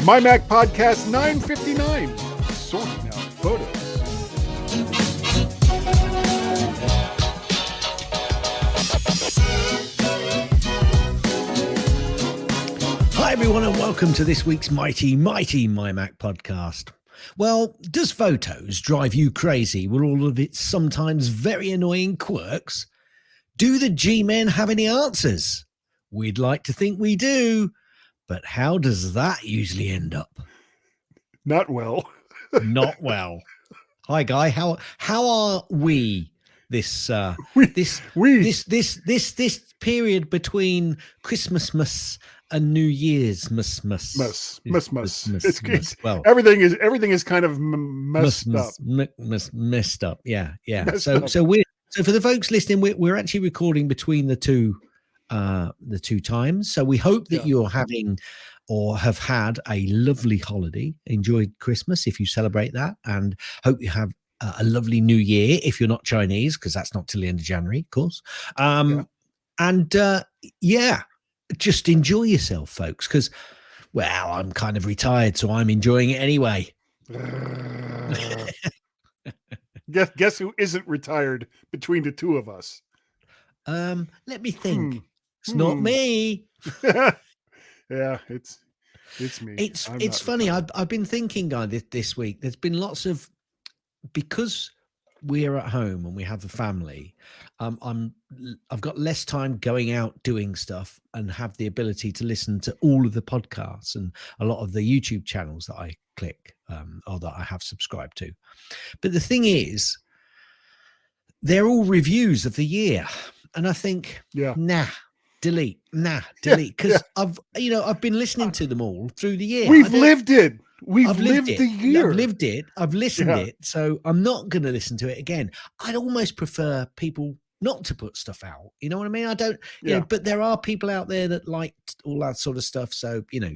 MyMac Podcast 959, sorting out photos. Hi everyone and welcome to this week's mighty MyMac Podcast. Well, does photos drive you crazy with all of its sometimes very annoying quirks? Do the GMen have any answers? We'd like to think we do, but how does that usually end up? Not well. Not well. Hi Guy, how are we this period between Christmas and New Year's Well, everything is kind of messed up. Yeah. So for the folks listening, we're actually recording between the two times. So we hope that you're having or have had a lovely holiday, enjoyed Christmas if you celebrate that, and hope you have a lovely New Year if you're not Chinese, because that's not till the end of January, of course. Just enjoy yourself, folks, because, well, I'm kind of retired, so I'm enjoying it anyway. Guess who isn't retired between the two of us? Let me think. It's not me. Yeah, it's me. It's funny. I've been thinking, Guy, this week. There's been lots of, because we're at home and we have a family. I've got less time going out doing stuff and have the ability to listen to all of the podcasts and a lot of the YouTube channels that I click or that I have subscribed to. But the thing is, they're all reviews of the year, and I think, delete, because I've been listening to them all through the year. We've lived it. I've lived the year. I've lived it. I've listened it. So I'm not going to listen to it again. I'd almost prefer people not to put stuff out. You know what I mean? I don't, you know, but there are people out there that like all that sort of stuff. So, you know,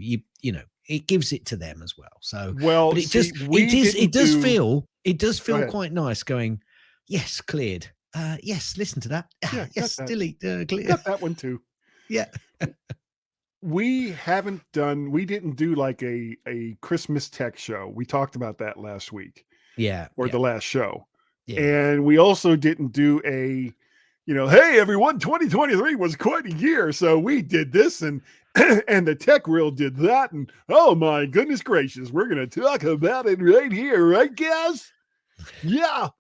it gives it to them as well. So, but it does feel quite nice going, yes, cleared. Yes, listen to that. Yes, delete. Clear. Got that one too. Yeah. We didn't do like a Christmas tech show. We talked about that last week. Yeah. The last show. Yeah. And we also didn't do hey everyone, 2023 was quite a year. So we did this and the tech reel did that. And oh my goodness gracious, we're going to talk about it right here. Right, guys? Yeah.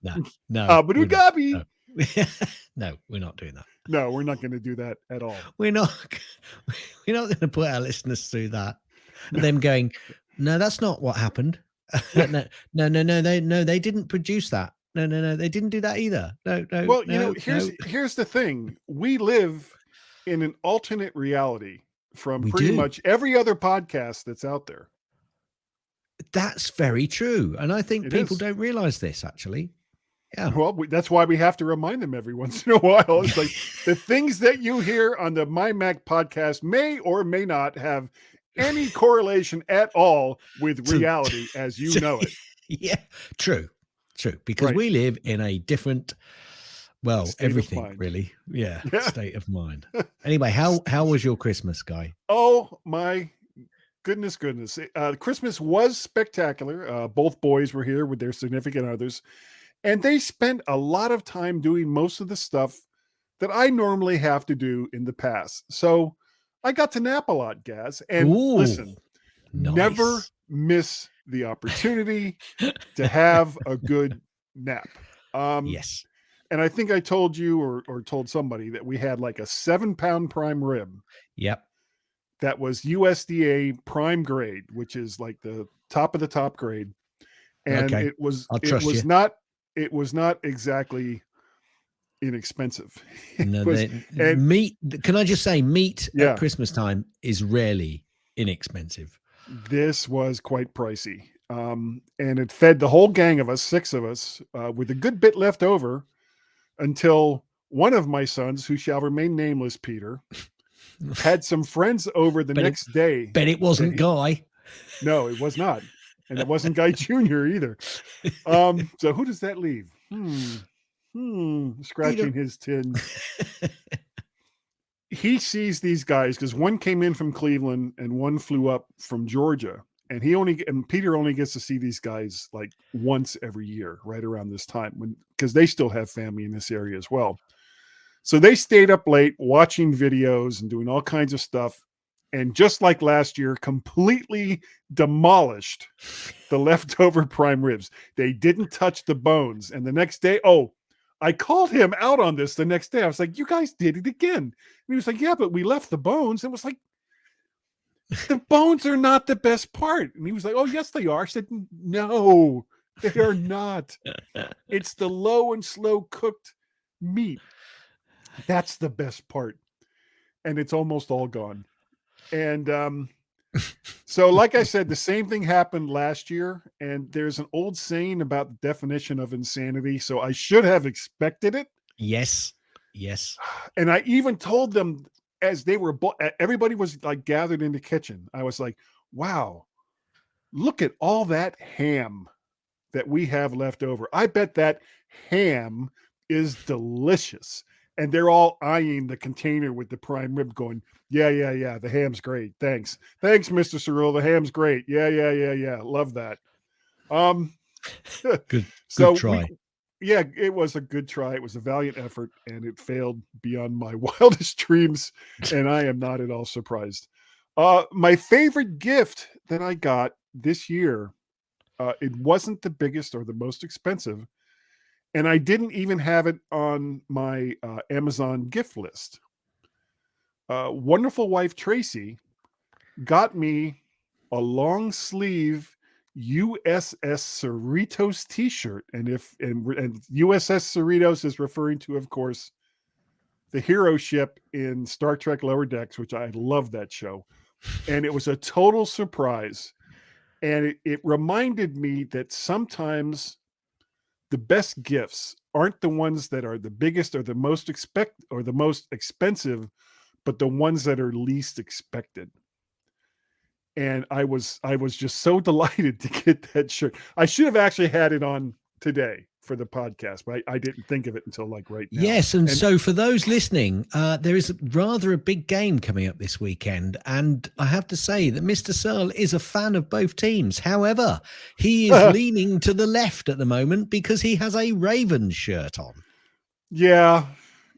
No. But we got me. No, we're not doing that. No, we're not going to do that at all. We're not going to put our listeners through that. And them going, no, that's not what happened. No, they didn't produce that. No, they didn't do that either. No. Well, here's the thing. We live in an alternate reality from much every other podcast that's out there. That's very true. And I think people don't realize this, actually. Yeah. Well, that's why we have to remind them every once in a while. It's like the things that you hear on the MyMac podcast may or may not have any correlation at all with reality as you know it. Yeah, true. Because we live in a different, everything really. Yeah, state of mind. Anyway, how was your Christmas, Guy? Oh, my goodness. Christmas was spectacular. Both boys were here with their significant others. And they spent a lot of time doing most of the stuff that I normally have to do in the past. So I got to nap a lot, Gaz. And listen, never miss the opportunity to have a good nap. Yes. And I think I told you or told somebody that we had like a 7-pound prime rib. Yep. That was USDA prime grade, which is like the top of the top grade. And it was not exactly inexpensive. Meat. Can I just say, meat at Christmas time is rarely inexpensive. This was quite pricey. And it fed the whole gang of us, 6 of us, with a good bit left over until one of my sons, who shall remain nameless, Peter, had some friends over the next day. But it wasn't Guy. No, it was not. And it wasn't Guy Jr. either. So who does that leave? Scratching his tin. He sees these guys because one came in from Cleveland and one flew up from Georgia. and Peter only gets to see these guys like once every year, right around this time, because they still have family in this area as well. So they stayed up late watching videos and doing all kinds of stuff, and just like last year, completely demolished the leftover prime ribs. They didn't touch the bones. And the next day, I called him out on this the next day. I was like, you guys did it again. And he was like, yeah, but we left the bones. It was like, the bones are not the best part. And he was like, oh, yes, they are. I said, no, they are not. It's the low and slow cooked meat. That's the best part. And it's almost all gone. And so, like I said, the same thing happened last year. And there's an old saying about the definition of insanity. So I should have expected it. Yes. Yes. And I even told them as they were, everybody was like gathered in the kitchen. I was like, wow, look at all that ham that we have left over. I bet that ham is delicious. And they're all eyeing the container with the prime rib going, yeah. The ham's great. Thanks, Mr. Cyril. The ham's great. Yeah. Love that. Good So try. it was a good try. It was a valiant effort, and it failed beyond my wildest dreams. And I am not at all surprised. My favorite gift that I got this year, it wasn't the biggest or the most expensive, and I didn't even have it on my Amazon gift list. Wonderful wife Tracy got me a long sleeve USS Cerritos t-shirt, and USS Cerritos is referring to, of course, the hero ship in Star Trek Lower Decks, which I love that show. And it was a total surprise. And it reminded me that sometimes the best gifts aren't the ones that are the biggest or the most expensive, but the ones that are least expected. And I was just so delighted to get that shirt. I should have actually had it on today for the podcast, but I didn't think of it until like right now. Yes, and so for those listening, there is rather a big game coming up this weekend, and I have to say that Mr. Searle is a fan of both teams. However, he is leaning to the left at the moment because he has a Ravens shirt on. Yeah.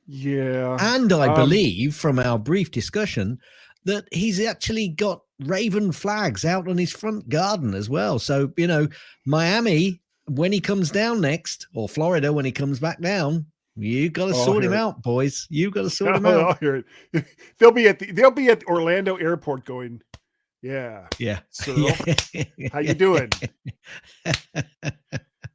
And I believe from our brief discussion that he's actually got Raven flags out on his front garden as well. So, Miami, when he comes down next, or Florida when he comes back down, you got to sort him out, boys. You got to sort him out. I'll hear it. They'll be at Orlando Airport going, yeah. Cyril, how you doing?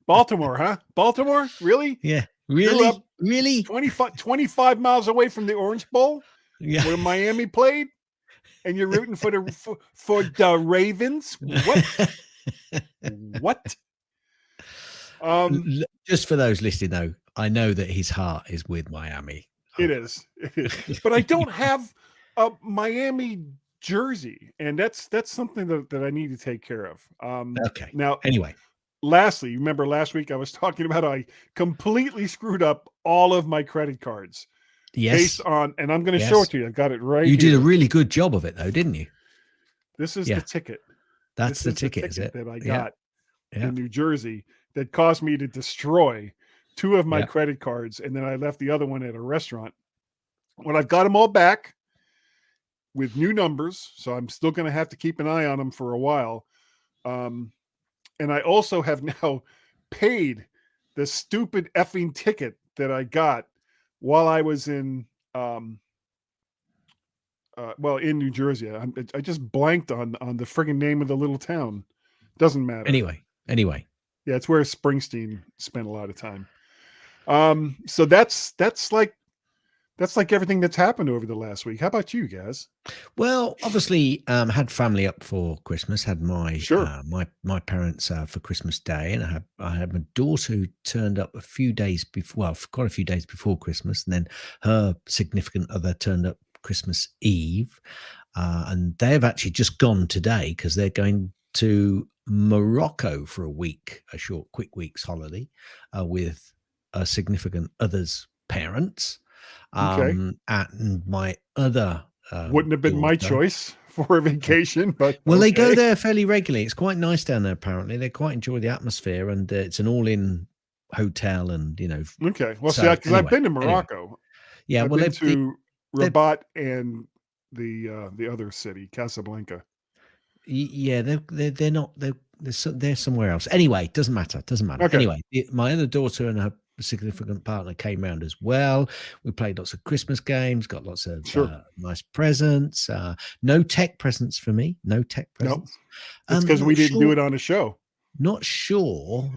Baltimore, huh? Baltimore? Really? Yeah. Really? 25 miles away from the Orange Bowl, where Miami played, and you're rooting for the Ravens? What? Just for those listening, though, I know that his heart is with Miami. It is. But I don't have a Miami jersey, and that's something that I need to take care of. Okay. Now, anyway, lastly, remember last week I was talking about I completely screwed up all of my credit cards. Yes. Based on, and I'm going to show it to you. I've got it right You here. did a really good job of it, though, didn't you? This is the ticket. That's the ticket, is it? That I got in New Jersey that caused me to destroy 2 of my credit cards, and then I left the other one at a restaurant. When I've got them all back with new numbers, so I'm still going to have to keep an eye on them for a while. And I also have now paid the stupid effing ticket that I got while I was in in New Jersey. I just blanked on the friggin' name of the little town. Doesn't matter. Anyway. Yeah, it's where Springsteen spent a lot of time. So that's like everything that's happened over the last week. How about you guys? Well, obviously, had family up for Christmas. Had my my parents for Christmas Day, and I had my daughter who turned up a few days before. Well, quite a few days before Christmas, and then her significant other turned up Christmas Eve, and they've actually just gone today because they're going to Morocco for a week, a short, quick week's holiday with a significant other's parents. Okay. And my other wouldn't have been my choice for a vacation, but Well, they go okay. there fairly regularly. It's quite nice down there, apparently. They quite enjoy the atmosphere, and it's an all-in hotel, and Okay. Well, see, So because I've been to anyway, Morocco. yeah. I've Well, been to they've Rabat and the other city, Casablanca. yeah, they're not they're somewhere else. Anyway, doesn't matter. Doesn't matter. Okay. Anyway, my other daughter and her significant partner came round as well. We played lots of Christmas games, got lots of Sure. nice presents. No tech presents for me. No tech No, presents. that's because we Not didn't do sure. it on a show. Not sure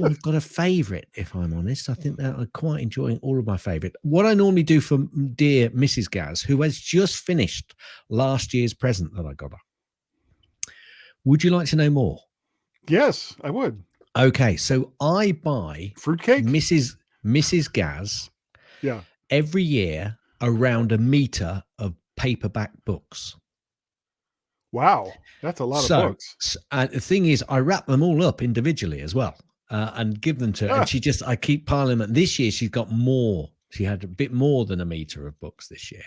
I've got a favorite, if I'm honest. I think that I'm quite enjoying all of my favorite. What I normally do for dear Mrs. Gaz, who has just finished last year's present that I got her. Would you like to know more? Yes, I would. Okay, so I buy Fruitcake? Mrs. Gaz Yeah. every year around a meter of paperback books. Wow. That's a lot of So, books. the thing is, I wrap them all up individually as well, and give them to her. Ah, And I keep piling them. This year, she's got more. She had a bit more than a meter of books this year,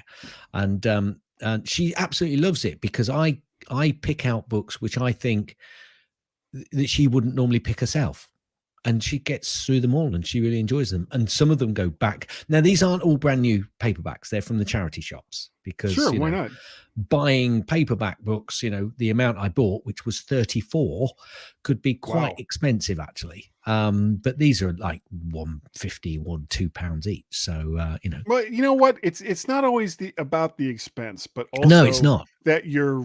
and she absolutely loves it because I pick out books which I think that she wouldn't normally pick herself. And she gets through them all and she really enjoys them. And some of them go back. Now, these aren't all brand new paperbacks. They're from the charity shops because, sure. Why not? buying paperback books, the amount I bought, which was 34, could be quite Wow. expensive actually. But these are like £1.50, £2 each. So, Well, you know what? It's not always about the expense, but no, it's also not. that you're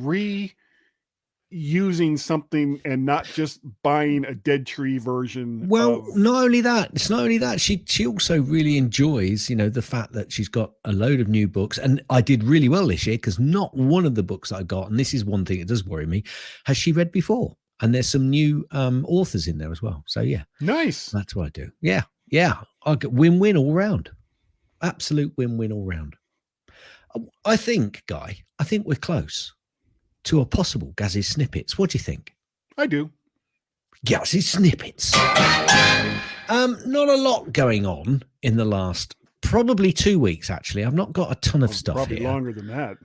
reusing something and not just buying a dead tree version Well, of. not only that, it's not only that. She also really enjoys, the fact that she's got a load of new books. And I did really well this year because not one of the books I got, and this is one thing that does worry me, has she read before. And there's some new authors in there as well. So yeah, Nice. that's what I do. Yeah, yeah. I get win-win all round. Absolute win-win all round. I think, Guy, we're close to a possible Gazzy Snippets. What do you think? I do. Gazzy Snippets. Not a lot going on in the last probably 2 weeks, actually. I've not got a ton of stuff Probably here. longer than that.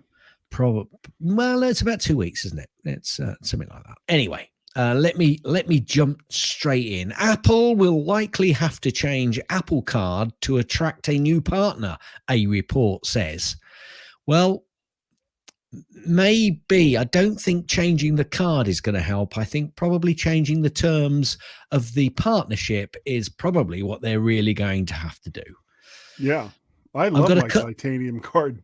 Well, it's about 2 weeks, isn't it? It's something like that. Anyway, let me jump straight in. Apple will likely have to change Apple Card to attract a new partner, a report says. Well, maybe. I don't think changing the card is going to help. I think probably changing the terms of the partnership is probably what they're really going to have to do. Yeah. I love my titanium card.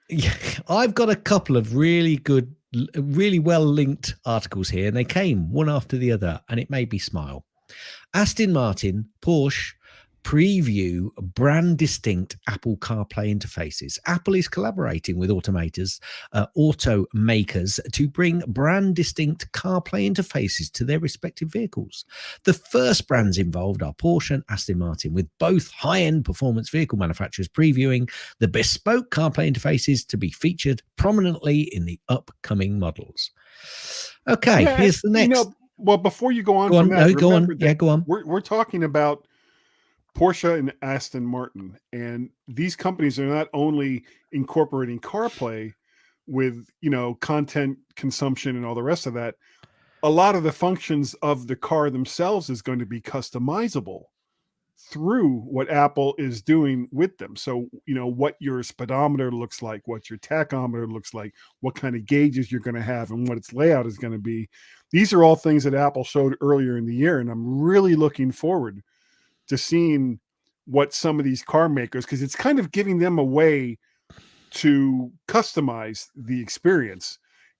Yeah, I've got a couple of really good, really well linked articles here, and they came one after the other, and it made me smile. Aston Martin, Porsche preview brand distinct Apple CarPlay interfaces. Apple is collaborating with automakers to bring brand distinct CarPlay interfaces to their respective vehicles. The first brands involved are Porsche and Aston Martin, with both high-end performance vehicle manufacturers previewing the bespoke CarPlay interfaces to be featured prominently in the upcoming models. Okay, Yeah, here's the next. Well, before you go on, Go on, from that, go on. Yeah, go on. We're talking about Porsche and Aston Martin, and these companies are not only incorporating CarPlay with content consumption and all the rest of that. A lot of the functions of the car themselves is going to be customizable through what Apple is doing with them. So what your speedometer looks like, what your tachometer looks like, what kind of gauges you're going to have, and what its layout is going to be. These are all things that Apple showed earlier in the year, and I'm really looking forward to seeing what some of these car makers, because it's kind of giving them a way to customize the experience,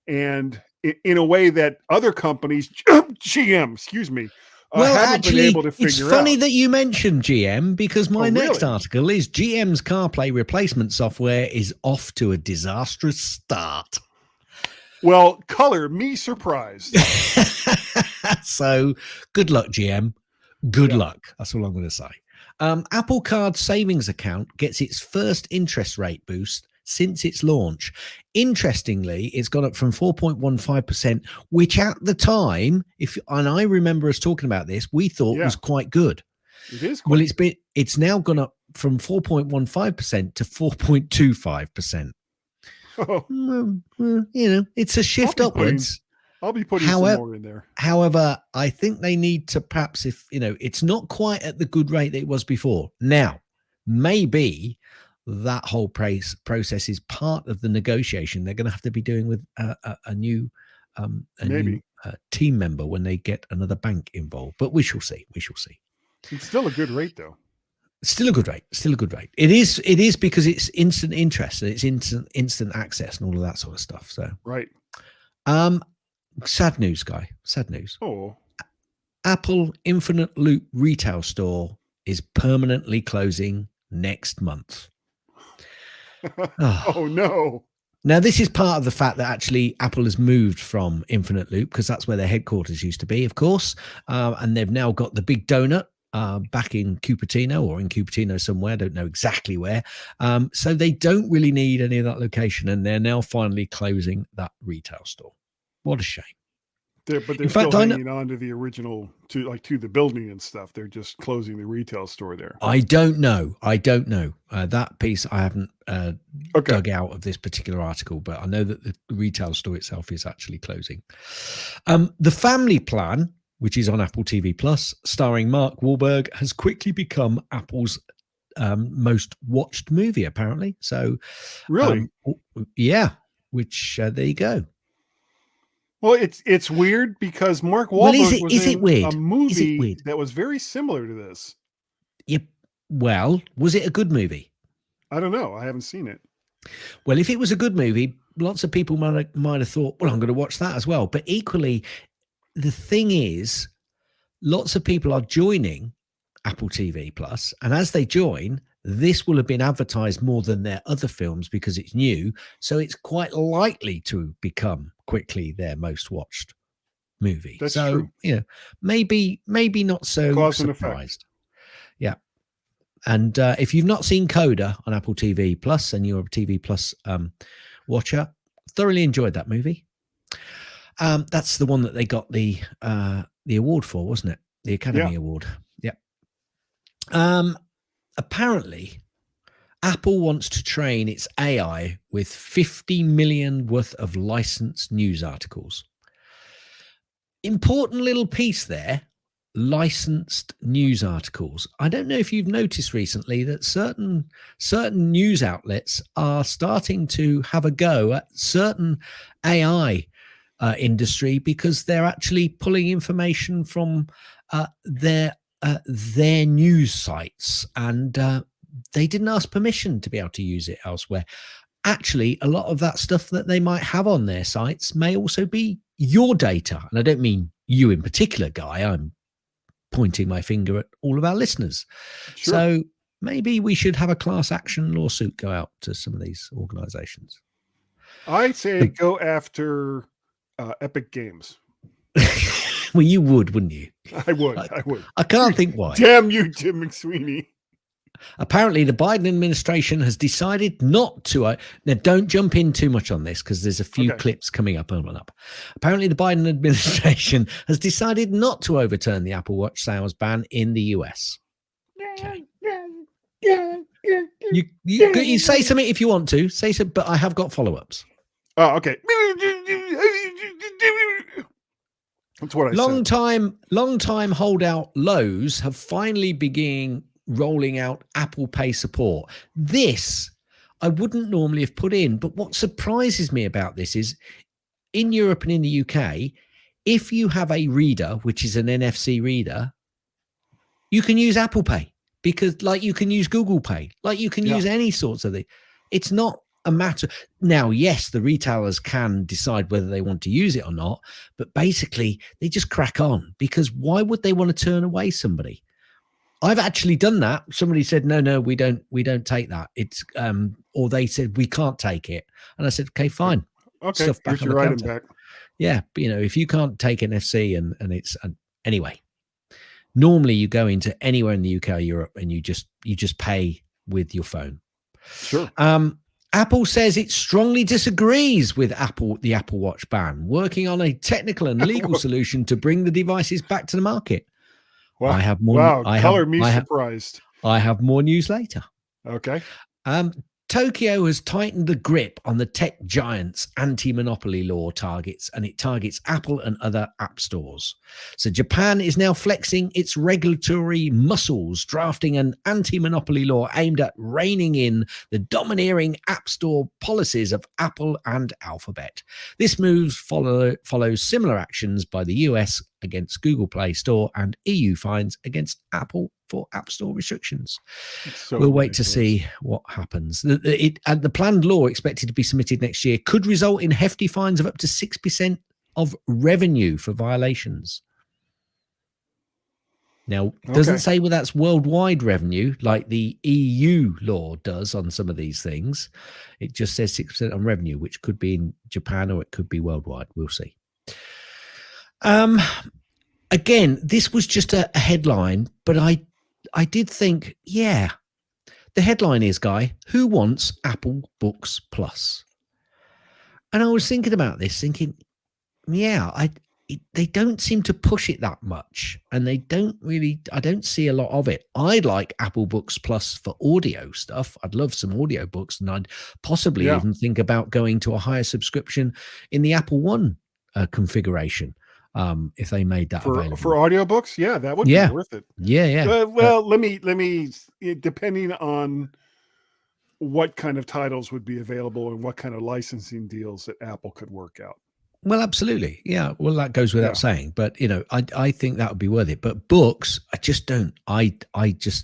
and in a way that other companies, GM, excuse me, haven't been able to figure out. It's funny that you mentioned GM, because my next really? article is GM's CarPlay replacement software is off to a disastrous start. Well, color me surprised. So good luck, GM. Good luck. That's all I'm going to say. Apple Card savings account gets its first interest rate boost since its launch. Interestingly, it's gone up from 4.15%, which at the time, and I remember us talking about this, we thought was quite good. It is. Well, it's now gone up from 4.15% to 4.25%. Oh, it's a I'll shift be putting upwards. I'll be putting some However, more in there. however, I think they need to perhaps, if it's not quite at the good rate that it was before. Now, maybe that whole process is part of the negotiation they're going to have to be doing with a new Maybe. team member when they get another bank involved. But we shall see. We shall see. It's still a good rate though. Still a good rate. Still a good rate. It is. It is because it's instant interest and it's instant access and all of that sort of stuff. So Right. Sad news, guy. Sad news. Oh. Apple Infinite Loop retail store is permanently closing next month. Oh no. Now, this is part of the fact that actually Apple has moved from Infinite Loop because that's where their headquarters used to be, of course. And they've now got the big donut back in Cupertino or in Cupertino somewhere. I don't know exactly where. So they don't really need any of that location. And they're now finally closing that retail store. What a shame. But they're In still fact, hanging on to the original, to the building and stuff. They're just closing the retail store there. I don't know. That piece I haven't Okay. dug out of this particular article, but I know that the retail store itself is actually closing. The Family Plan, which is on Apple TV Plus, starring Mark Wahlberg, has quickly become Apple's most watched movie, apparently. So, Really? yeah. Which there you go. Well, it's weird because Mark Well, Wahlberg was is it in weird? a Is it movie weird? that was very similar to this. Yep. Well, was it a good movie? I don't know. I haven't seen it. Well, if it was a good movie, lots of people might have thought, well, I'm going to watch that as well. But equally, the thing is, lots of people are joining Apple TV Plus, and as they join, this will have been advertised more than their other films because it's new. So it's quite likely to become quickly their most watched movie. That's so, true. maybe not so Cause and effect. surprised. Yeah. And if you've not seen Coda on Apple TV Plus and you're a TV Plus watcher, thoroughly enjoyed that movie. That's the one that they got the award for, wasn't it? The Academy Award. Yeah. Apparently, Apple wants to train its AI with 50 million worth of licensed news articles. Important little piece there. Licensed news articles. I don't know if you've noticed recently that certain news outlets are starting to have a go at certain AI industry because they're actually pulling information from their news sites, and they didn't ask permission to be able to use it elsewhere. Actually, a lot of that stuff that they might have on their sites may also be your data, and I don't mean you in particular, Guy. I'm pointing my finger at all of our listeners. Sure. So maybe we should have a class action lawsuit go out to some of these organizations. I say go after Epic Games. Well, you would, wouldn't you? I would. I can't think why. Damn you, Tim McSweeney. Apparently, the Biden administration has decided not to. Now, don't jump in too much on this because there's a few clips coming up. Apparently, the Biden administration has decided not to overturn the Apple Watch sales ban in the US. Okay. You say something if you want to. Say something, but I have got follow-ups. Oh, okay. That's what I said. Long time holdout Lowe's have finally begun rolling out Apple Pay support. This I wouldn't normally have put in, but what surprises me about this is in Europe and in the UK, if you have a reader, which is an NFC reader, you can use Apple Pay because like you can use Google Pay, like you can use any sorts of thing. It's not a matter. Now, yes, the retailers can decide whether they want to use it or not, but basically they just crack on because why would they want to turn away somebody? I've actually done that. Somebody said, no, we don't take that. It's, or they said, we can't take it. And I said, okay, fine. Okay. Stuff back Here's on your the item counter. back. Yeah. But, if you can't take NFC and it's, anyway, normally you go into anywhere in the UK or Europe and you just pay with your phone. Sure. Apple says it strongly disagrees with the Apple Watch ban, working on a technical and legal solution to bring the devices back to the market. Wow. I have more. Wow. Color me surprised. I have more news later. Okay. Tokyo has tightened the grip on the tech giant's anti-monopoly law targets, and it targets Apple and other app stores. So Japan is now flexing its regulatory muscles, drafting an anti-monopoly law aimed at reining in the domineering app store policies of Apple and Alphabet. This move follows similar actions by the US against Google Play Store and EU fines against Apple for App Store restrictions. So we'll wait to ridiculous. see what happens. The planned law, expected to be submitted next year, could result in hefty fines of up to 6% of revenue for violations. Now, it doesn't say whether that's worldwide revenue like the EU law does on some of these things. It just says 6% on revenue, which could be in Japan or it could be worldwide. We'll see. Again, this was just a headline, but I did think, yeah, the headline is, Guy, who wants Apple Books Plus? And I was thinking about this, thinking, yeah, they don't seem to push it that much, and I don't see a lot of it. I'd like Apple Books Plus for audio stuff. I'd love some audio books, and I'd possibly even think about going to a higher subscription in the Apple One configuration. If they made that available for audiobooks, yeah, that would be worth it. Yeah. Well, let me depending on what kind of titles would be available and what kind of licensing deals that Apple could work out. Well, absolutely. Yeah. Well, that goes without saying, but I think that would be worth it. But books, I just don't. Mrs.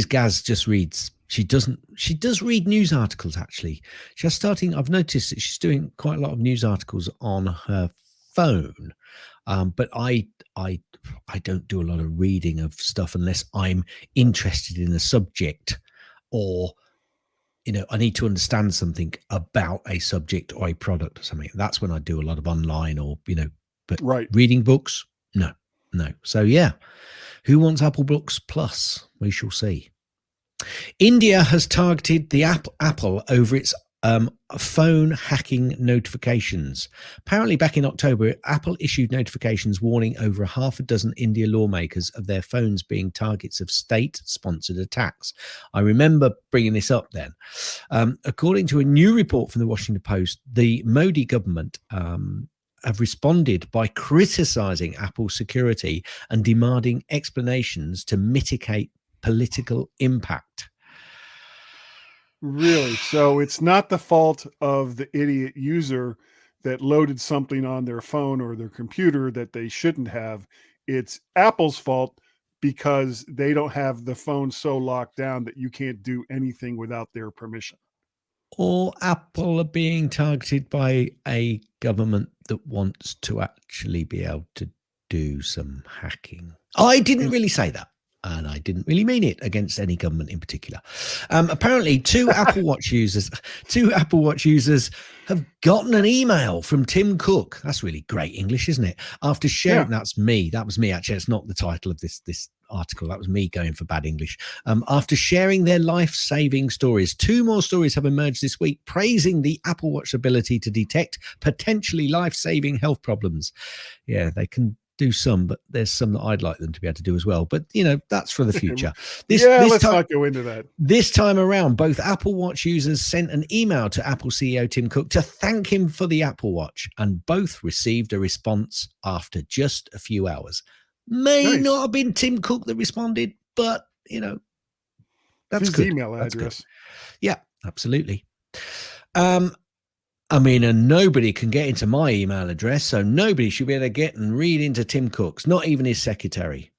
Gaz just reads. She does read news articles, actually. I've noticed that she's doing quite a lot of news articles on her phone, but I don't do a lot of reading of stuff unless I'm interested in a subject, or I need to understand something about a subject or a product or something. That's when I do a lot of online, or but reading books, no. So yeah, who wants Apple Books Plus? We shall see. India has targeted the Apple over its phone hacking notifications. Apparently, back in October, Apple issued notifications warning over half a dozen India lawmakers of their phones being targets of state-sponsored attacks. I remember bringing this up then. According to a new report from the Washington Post, the Modi government have responded by criticizing Apple's security and demanding explanations to mitigate political impact. Really? So it's not the fault of the idiot user that loaded something on their phone or their computer that they shouldn't have. It's Apple's fault because they don't have the phone so locked down that you can't do anything without their permission. Or Apple are being targeted by a government that wants to actually be able to do some hacking. I didn't really say that. And I didn't really mean it against any government in particular. Apparently, two Apple Watch users have gotten an email from Tim Cook. That's really great English, isn't it? After sharing, that was me, actually. It's not the title of this article. That was me going for bad English. After sharing their life-saving stories, two more stories have emerged this week praising the Apple Watch's ability to detect potentially life-saving health problems. Yeah, they can do some, but there's some that I'd like them to be able to do as well. But that's for the future. Let's not go into that. This time around, both Apple Watch users sent an email to Apple CEO Tim Cook to thank him for the Apple Watch, and both received a response after just a few hours. May not have been Tim Cook that responded, but that's his good. Email address. Good. Yeah, absolutely. And nobody can get into my email address, so nobody should be able to get and read into Tim Cook's, not even his secretary.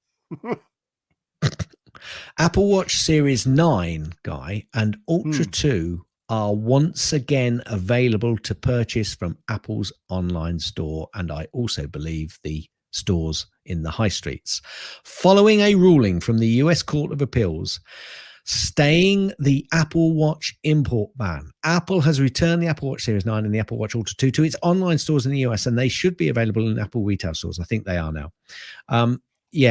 Apple Watch Series 9, Guy, and Ultra 2 are once again available to purchase from Apple's online store, and I also believe the stores in the high streets. Following a ruling from the US Court of Appeals staying the Apple Watch import ban, Apple has returned the Apple Watch Series 9 and the Apple Watch Ultra 2 to its online stores in the US, and they should be available in Apple retail stores. I think they are now.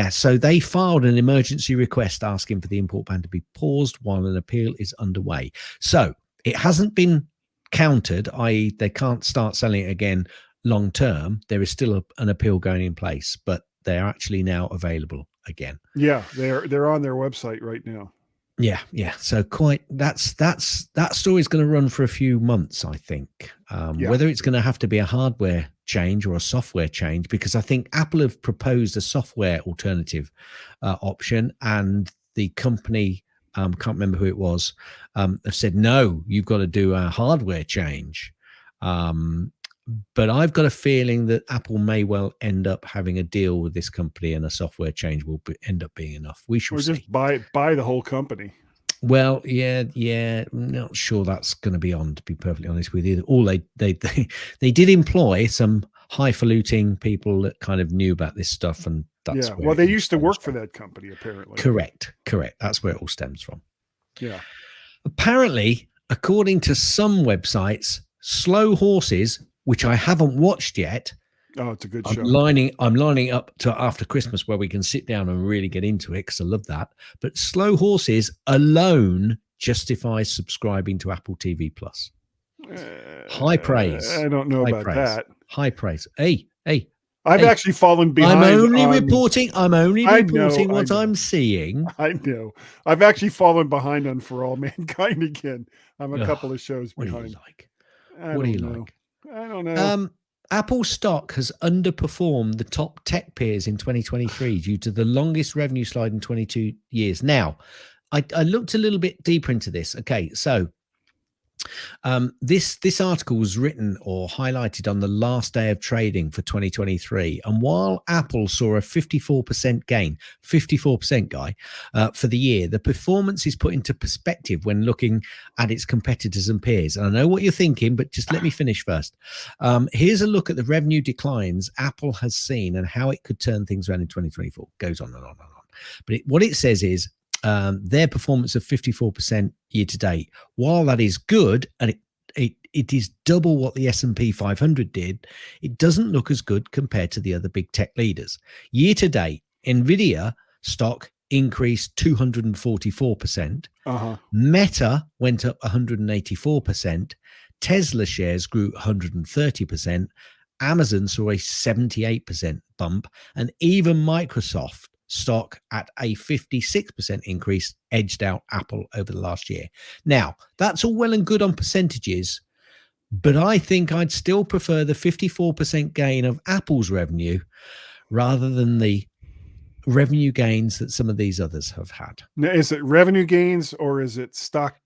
So they filed an emergency request asking for the import ban to be paused while an appeal is underway. So it hasn't been countered, i.e. they can't start selling it again long term. There is still an appeal going in place, but they're actually now available again. Yeah, they're on their website right now. Yeah. So that story's going to run for a few months, I think. Yeah. Whether it's going to have to be a hardware change or a software change, because I think Apple have proposed a software alternative option, and the company, can't remember who it was, have said no, you've got to do a hardware change. But I've got a feeling that Apple may well end up having a deal with this company, and a software change will end up being enough. We shall Or just see. buy the whole company. Well, yeah, I'm not sure that's going to be on, to be perfectly honest with you. All they did employ some highfalutin people that kind of knew about this stuff, and that's Yeah. where Well, it they all used to stems work for from. that company, apparently. Correct. That's where it all stems from. Yeah. Apparently, according to some websites, Slow Horses, which I haven't watched yet, Oh, it's a good I'm show. lining up to after Christmas where we can sit down and really get into it, because I love that. But Slow Horses alone justifies subscribing to Apple TV Plus. High praise. I don't know High about praise. that. High praise. Hey. I've Hey, actually fallen I'm behind only on. reporting I know. what I'm seeing. I know. I've actually fallen behind on For All Mankind again. I'm a Ugh, couple of shows what do you behind. like? I What do you don't know. like? I don't know. Apple stock has underperformed the top tech peers in 2023 due to the longest revenue slide in 22 years. Now, I looked a little bit deeper into this. Okay, so this article was written or highlighted on the last day of trading for 2023, and while Apple saw a 54% gain, 54% guy, for the year, the performance is put into perspective when looking at its competitors and peers. And I know what you're thinking, but just let me finish first. Here's a look at the revenue declines Apple has seen and how it could turn things around in 2024. Goes on and on and on. But what it says is, their performance of 54% year to date, while that is good, and it is double what the S&P 500 did, it doesn't look as good compared to the other big tech leaders. Year to date, Nvidia stock increased 244%. Meta went up 184%. Tesla shares grew 130%. Amazon saw a 78% bump, and even Microsoft stock at a 56% increase edged out Apple over the last year. Now, that's all well and good on percentages, but I think I'd still prefer the 54% gain of Apple's revenue rather than the revenue gains that some of these others have had. Now, is it revenue gains or is it stock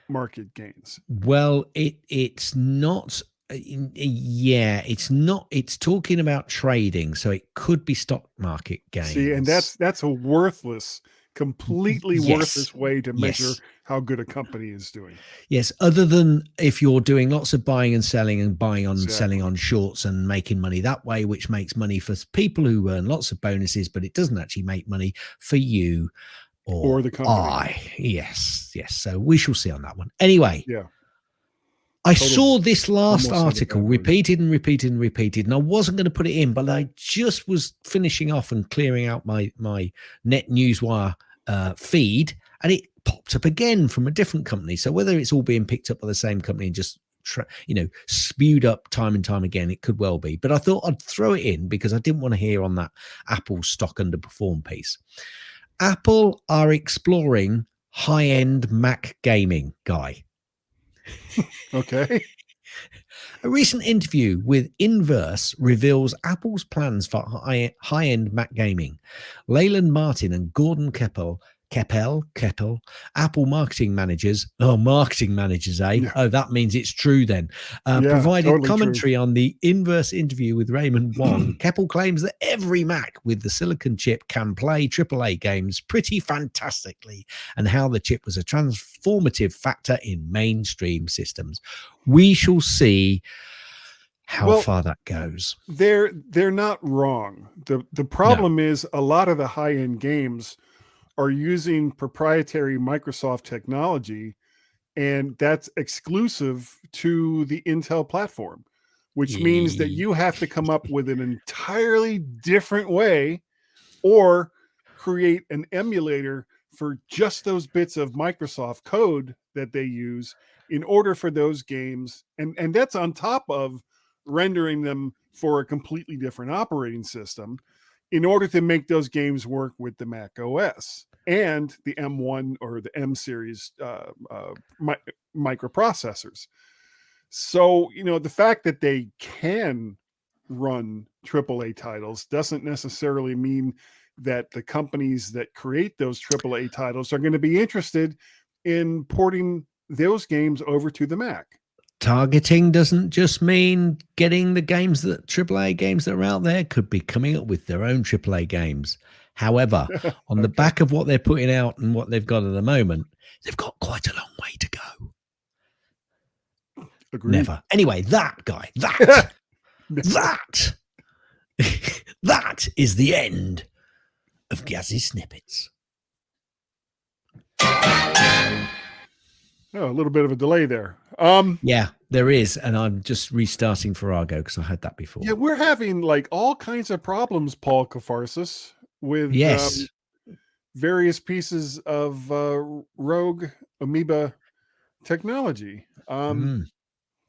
market gains? Well, it's not. Yeah, it's not. It's talking about trading, so it could be stock market gains. See, and that's a worthless, completely worthless way to measure how good a company is doing. Yes, other than if you're doing lots of buying and selling and buying on and selling on shorts and making money that way, which makes money for people who earn lots of bonuses, but it doesn't actually make money for you or the company. Yes. So we shall see on that one. Anyway. Yeah. I saw this last article repeated, and I wasn't going to put it in, but I just was finishing off and clearing out my Net Newswire feed, and it popped up again from a different company. So whether it's all being picked up by the same company and just spewed up time and time again, it could well be. But I thought I'd throw it in because I didn't want to hear on that Apple stock underperform piece. Apple are exploring high-end Mac gaming, guy. Okay. A recent interview with Inverse reveals Apple's plans for high-end Mac gaming. Leyland Martin and Gordon Keppel, Apple marketing managers. Oh, marketing managers, eh? Yeah. Oh, that means it's true then. Provided totally commentary on the Inverse interview with Raymond Wong. Keppel claims that every Mac with the silicon chip can play AAA games pretty fantastically, and how the chip was a transformative factor in mainstream systems. We shall see how far that goes. They're not wrong. The problem is a lot of the high-end games are using proprietary Microsoft technology, and that's exclusive to the Intel platform, which means that you have to come up with an entirely different way or create an emulator for just those bits of Microsoft code that they use in order for those games. And that's on top of rendering them for a completely different operating system in order to make those games work with the Mac OS. and the M1 or the M series microprocessors. So, the fact that they can run AAA titles doesn't necessarily mean that the companies that create those AAA titles are going to be interested in porting those games over to the Mac. Targeting doesn't just mean getting the games that AAA games that are out there, could be coming up with their own AAA games. However, on the Okay. back of what they're putting out and what they've got at the moment, they've got quite a long way to go. Agreed. Never. Anyway, that that is the end of Gazzy Snippets. Oh, a little bit of a delay there. Yeah, there is, and I'm just restarting Farrago because I had that before. Yeah, we're having like all kinds of problems, Paul Kafarsis, with Yes. various pieces of Rogue Amoeba technology. Am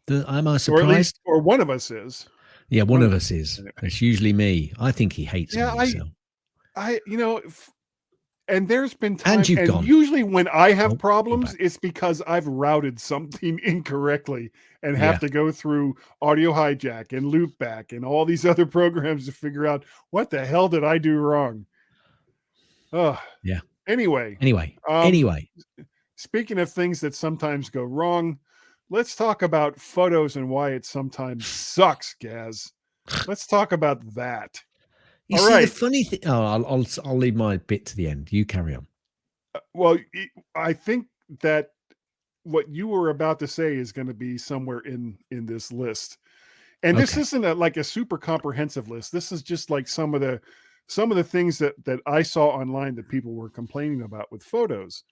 I surprised? Or at least, or one of us is. Yeah, one of us is. Anyway. It's usually me. I think he hates me. So. And there's been times, And you've gone. usually when I have Oh, problems, it's because I've routed something incorrectly and have to go through Audio Hijack and Loopback and all these other programs to figure out what the hell did I do wrong. Oh, yeah. Anyway. Speaking of things that sometimes go wrong, let's talk about photos and why it sometimes sucks, Gaz. Let's talk about that. You all see, right. The funny thing. Oh, I'll leave my bit to the end. You carry on. Well, I think that what you were about to say is going to be somewhere in this list, and this isn't like a super comprehensive list. This is just like some of the things that I saw online that people were complaining about with photos.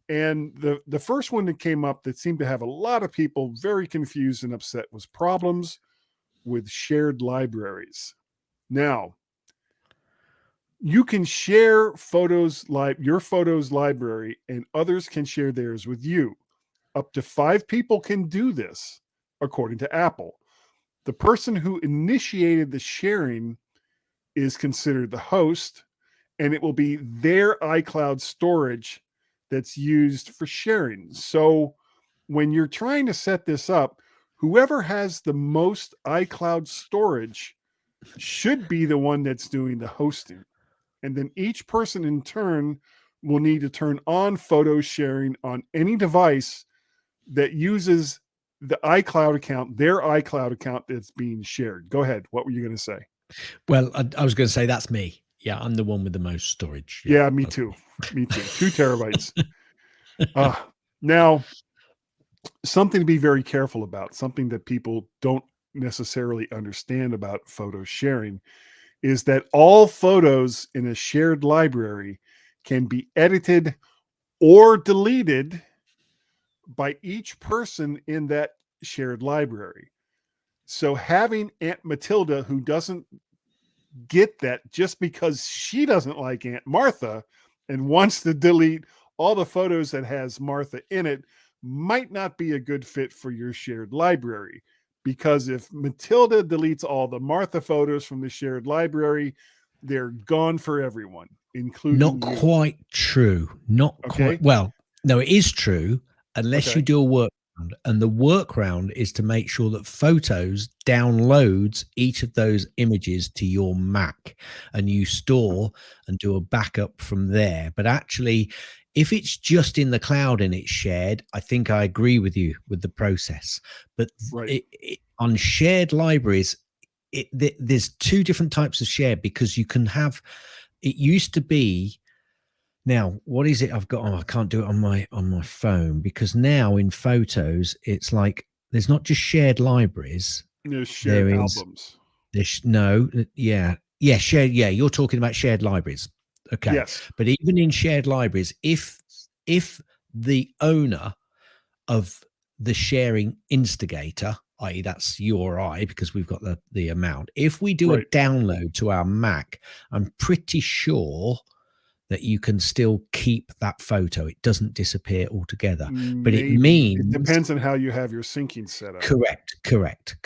And the first one that came up that seemed to have a lot of people very confused and upset was problems with shared libraries. Now, you can share your photos library, and others can share theirs with you. Up to 5 people can do this, according to Apple. The person who initiated the sharing is considered the host, and it will be their iCloud storage that's used for sharing. So when you're trying to set this up, whoever has the most iCloud storage should be the one that's doing the hosting. And then each person in turn will need to turn on photo sharing on any device that uses the iCloud account, their iCloud account that's being shared. Go ahead. What were you going to say? Well, I was going to say that's me. Yeah, I'm the one with the most storage. Yeah, me too. Me too. 2 terabytes. Now, something to be very careful about, something that people don't necessarily understand about photo sharing, is that all photos in a shared library can be edited or deleted by each person in that shared library. So having Aunt Matilda, who doesn't get that just because she doesn't like Aunt Martha and wants to delete all the photos that has Martha in it, might not be a good fit for your shared library. Because if Matilda deletes all the Martha photos from the shared library, they're gone for everyone, including Not you. quite true. Not quite. Well, no, it is true unless you do a workaround. And the workaround is to make sure that Photos downloads each of those images to your Mac, and you store and do a backup from there. But actually, if it's just in the cloud and it's shared, I think I agree with you with the process. But on shared libraries, there's 2 different types of shared, because you can have, it used to be, now what is it I've got? I can't do it on my phone, because now in Photos it's like there's not just shared libraries, there's shared albums. Shared. Yeah, you're talking about shared libraries. Okay. Yes. But even in shared libraries, if the owner of the sharing instigator, i.e. that's you or I, because we've got the amount, if we do a download to our Mac, I'm pretty sure that you can still keep that photo. It doesn't disappear altogether. But it means it depends on how you have your syncing set up. Correct.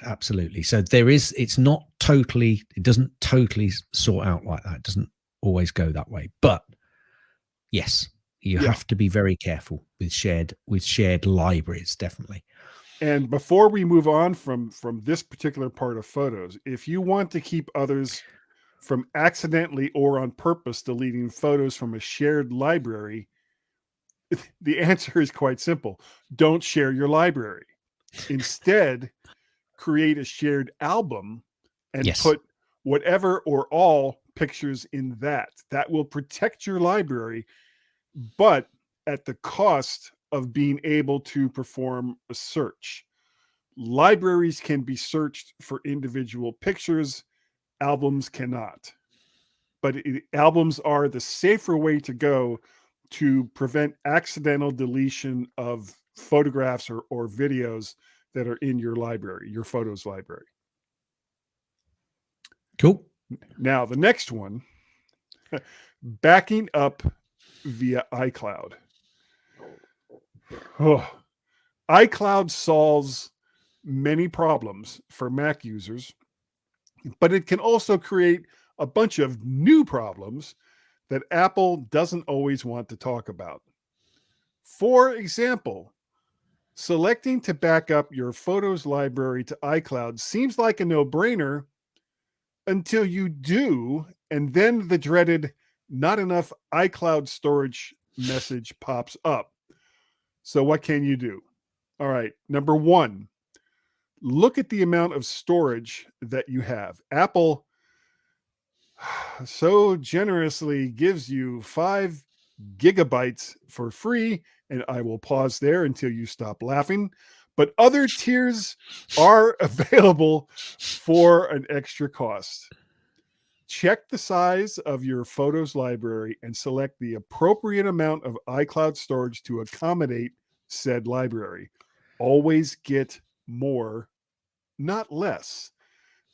Absolutely. So it's not totally, it doesn't totally sort out like that. It doesn't always go that way. But Yes, you Yeah. have to be very careful with shared libraries, definitely. And before we move on from this particular part of photos, if you want to keep others from accidentally or on purpose deleting photos from a shared library, the answer is quite simple. Don't share your library. Instead, create a shared album and Yes. put whatever or all pictures in that. That will protect your library, but at the cost of being able to perform a search. Libraries can be searched for individual pictures, albums cannot. But albums are the safer way to go to prevent accidental deletion of photographs or videos that are in your library, your photos library. Cool. Now, the next one, backing up via iCloud. Oh, iCloud solves many problems for Mac users, but it can also create a bunch of new problems that Apple doesn't always want to talk about. For example, selecting to back up your photos library to iCloud seems like a no-brainer until you do, and then the dreaded not enough iCloud storage message pops up. So what can you do? All right, number one, look at the amount of storage that you have. Apple so generously gives you 5 gigabytes for free, and I will pause there until you stop laughing. But other tiers are available for an extra cost. Check the size of your photos library and select the appropriate amount of iCloud storage to accommodate said library. Always get more, not less,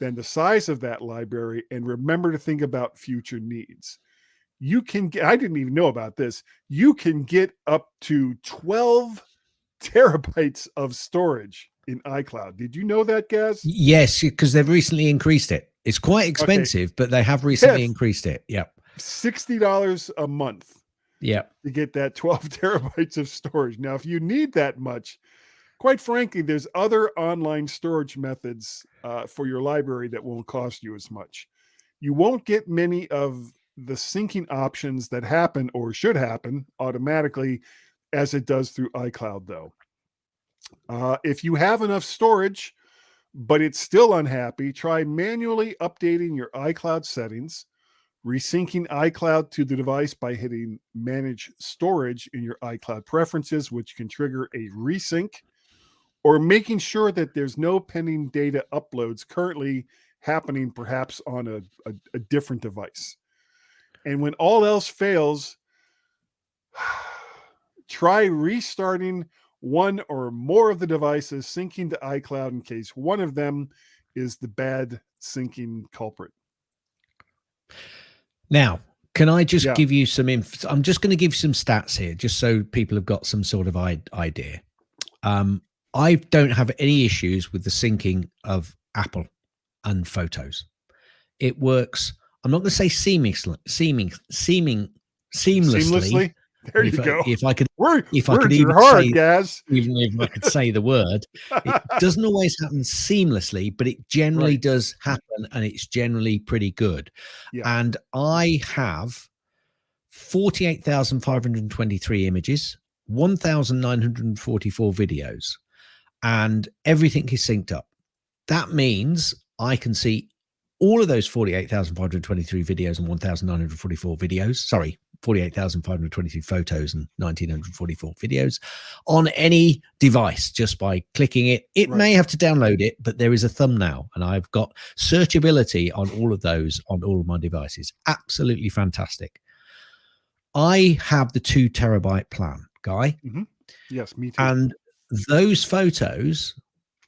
than the size of that library, and remember to think about future needs. You can get, I didn't even know about this, you can get up to 12 terabytes of storage in iCloud. Did you know that, Gaz? Yes, because they've recently increased it. It's quite Okay. expensive, but they have recently increased it. Yep. $60 a month Yep. to get that 12 terabytes of storage. Now, if you need that much, quite frankly, there's other online storage methods for your library that won't cost you as much. You won't get many of the syncing options that happen or should happen automatically as it does through iCloud, though. If you have enough storage, but it's still unhappy, try manually updating your iCloud settings, resyncing iCloud to the device by hitting Manage Storage in your iCloud preferences, which can trigger a resync, or making sure that there's no pending data uploads currently happening perhaps on a different device. And when all else fails, try restarting one or more of the devices syncing to iCloud in case one of them is the bad syncing culprit. Now, can I just Yeah. give you some I'm just going to give you some stats here, just so people have got some sort of idea. I don't have any issues with the syncing of Apple and photos. It works. I'm not going to say seamlessly. There you go. If I could Words even are hard, say, Gaz. even if I could say the word, it doesn't always happen seamlessly, but it generally does happen, and it's generally pretty good. Yeah. And I have 48,523 images, 1,944 videos, and everything is synced up. That means I can see all of those 48,523 videos and 1,944 videos. Sorry, 48,523 photos and 1,944 videos on any device just by clicking it. It may have to download it, but there is a thumbnail, and I've got searchability on all of those on all of my devices. Absolutely fantastic. I have the 2 terabyte plan, Guy. Mm-hmm. Yes, me too. And those photos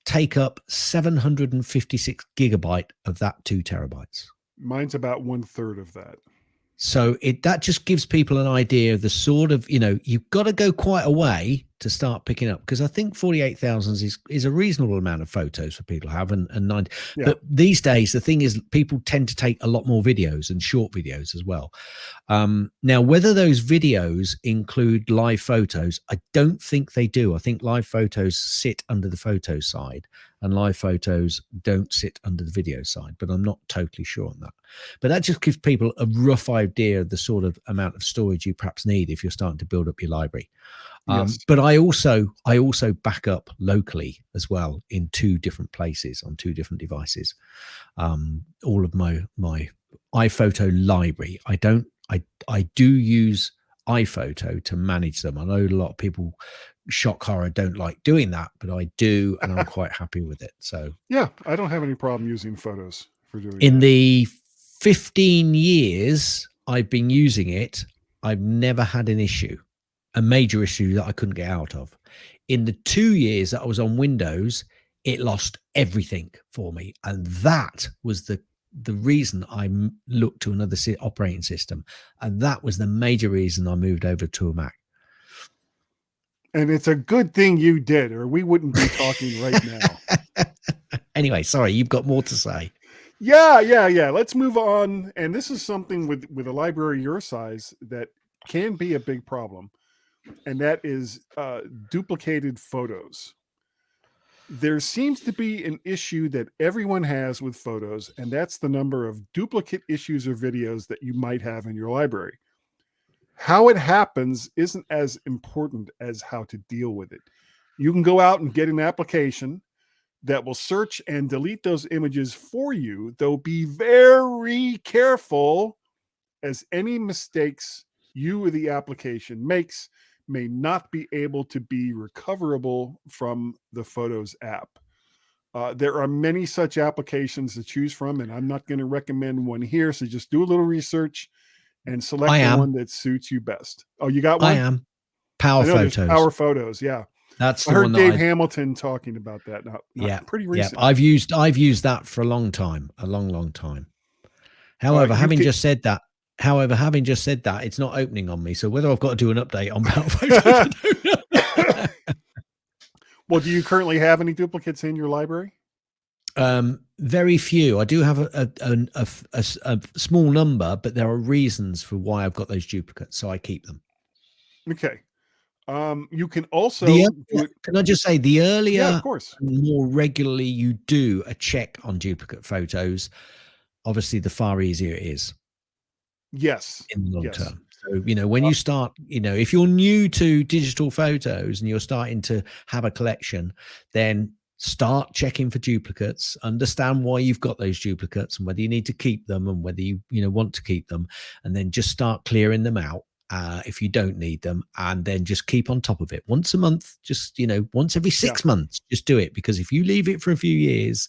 take up 756 gigabyte of that 2 terabytes. Mine's about 1/3 of that. So that just gives people an idea of the sort of, you've got to go quite a way to start picking up, because I think 48,000 is a reasonable amount of photos for people to have, and 90. Yeah. But these days, the thing is, people tend to take a lot more videos and short videos as well. Now, whether those videos include live photos, I don't think they do. I think live photos sit under the photo side and live photos don't sit under the video side, but I'm not totally sure on that. But that just gives people a rough idea of the sort of amount of storage you perhaps need if you're starting to build up your library. Yes. But I also back up locally as well in 2 different places on 2 different devices. All of my iPhoto library. I do use iPhoto to manage them. I know a lot of people, shock horror, don't like doing that, but I do, and I'm quite happy with it. So Yeah, I don't have any problem using photos for doing in that. the 15 years I've been using it, I've never had an issue, a major issue that I couldn't get out of. In the 2 years that I was on Windows, it lost everything for me, and that was the reason I looked to another operating system, and that was the major reason I moved over to a Mac. And it's a good thing you did, or we wouldn't be talking right now. Anyway, sorry, you've got more to say. Yeah. Let's move on. And this is something with a library your size that can be a big problem, and that is duplicated photos. There seems to be an issue that everyone has with photos, and that's the number of duplicate issues or videos that you might have in your library. How it happens isn't as important as how to deal with it. You can go out and get an application that will search and delete those images for you, though be very careful, as any mistakes you or the application makes may not be able to be recoverable from the Photos app. There are many such applications to choose from, and I'm not going to recommend one here. So just do a little research and select the one that suits you best. Oh, you got one? I am. Power I know Photos. there's Power Photos. Yeah. That's I the heard one that Dave Hamilton talking about that. Not pretty recent. I've used that for a long time, a long time. However, having just said that, it's not opening on me. So whether I've got to do an update on Power Photos, I don't know. Well, do you currently have any duplicates in your library? Very few. I do have a small number, but there are reasons for why I've got those duplicates, so I keep them. Okay. You can also can I just say, the earlier, yeah, of course, more regularly you do a check on duplicate photos, obviously the far easier it is. Yes. In the long term. So, when you start, if you're new to digital photos and you're starting to have a collection, then start checking for duplicates, understand why you've got those duplicates and whether you need to keep them and whether you want to keep them, and then just start clearing them out if you don't need them, and then just keep on top of it once a month. Just once every 6 months, just do it, because if you leave it for a few years,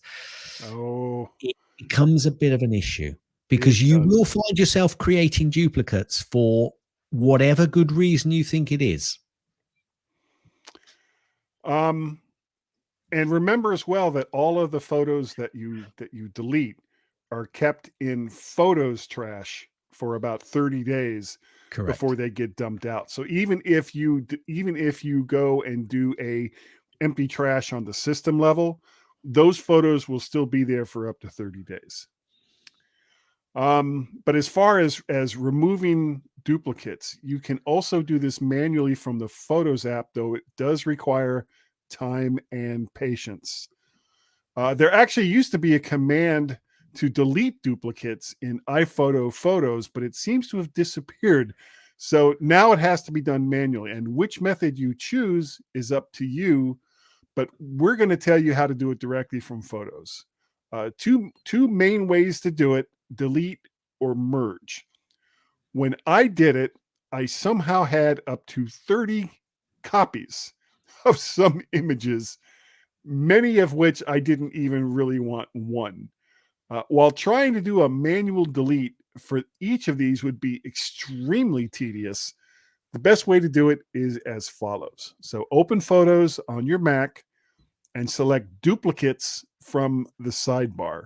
it becomes a bit of an issue, because you will find yourself creating duplicates for whatever good reason you think it is. And remember as well that all of the photos that you delete are kept in Photos trash for about 30 days. Correct. Before they get dumped out. So even if you go and do a empty trash on the system level, those photos will still be there for up to 30 days. But as far as removing duplicates, you can also do this manually from the Photos app, though it does require time and patience. There actually used to be a command to delete duplicates in iPhoto Photos, but it seems to have disappeared. So now it has to be done manually, and which method you choose is up to you, but we're going to tell you how to do it directly from Photos. Two main ways to do it: delete or merge. When I did it, I somehow had up to 30 copies of some images, many of which I didn't even really want one. While trying to do a manual delete for each of these would be extremely tedious, the best way to do it is as follows. So open Photos on your Mac and select duplicates from the sidebar.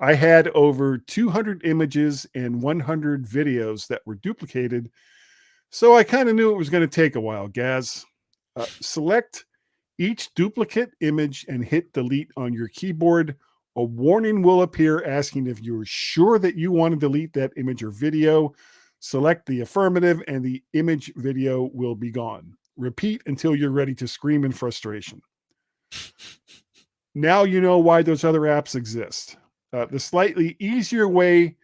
I had over 200 images and 100 videos that were duplicated, so I kind of knew it was going to take a while, Gaz. Select each duplicate image and hit delete on your keyboard. A warning will appear asking if you're sure that you want to delete that image or video. Select the affirmative and the image video will be gone. Repeat until you're ready to scream in frustration. Now you know why those other apps exist. The slightly easier way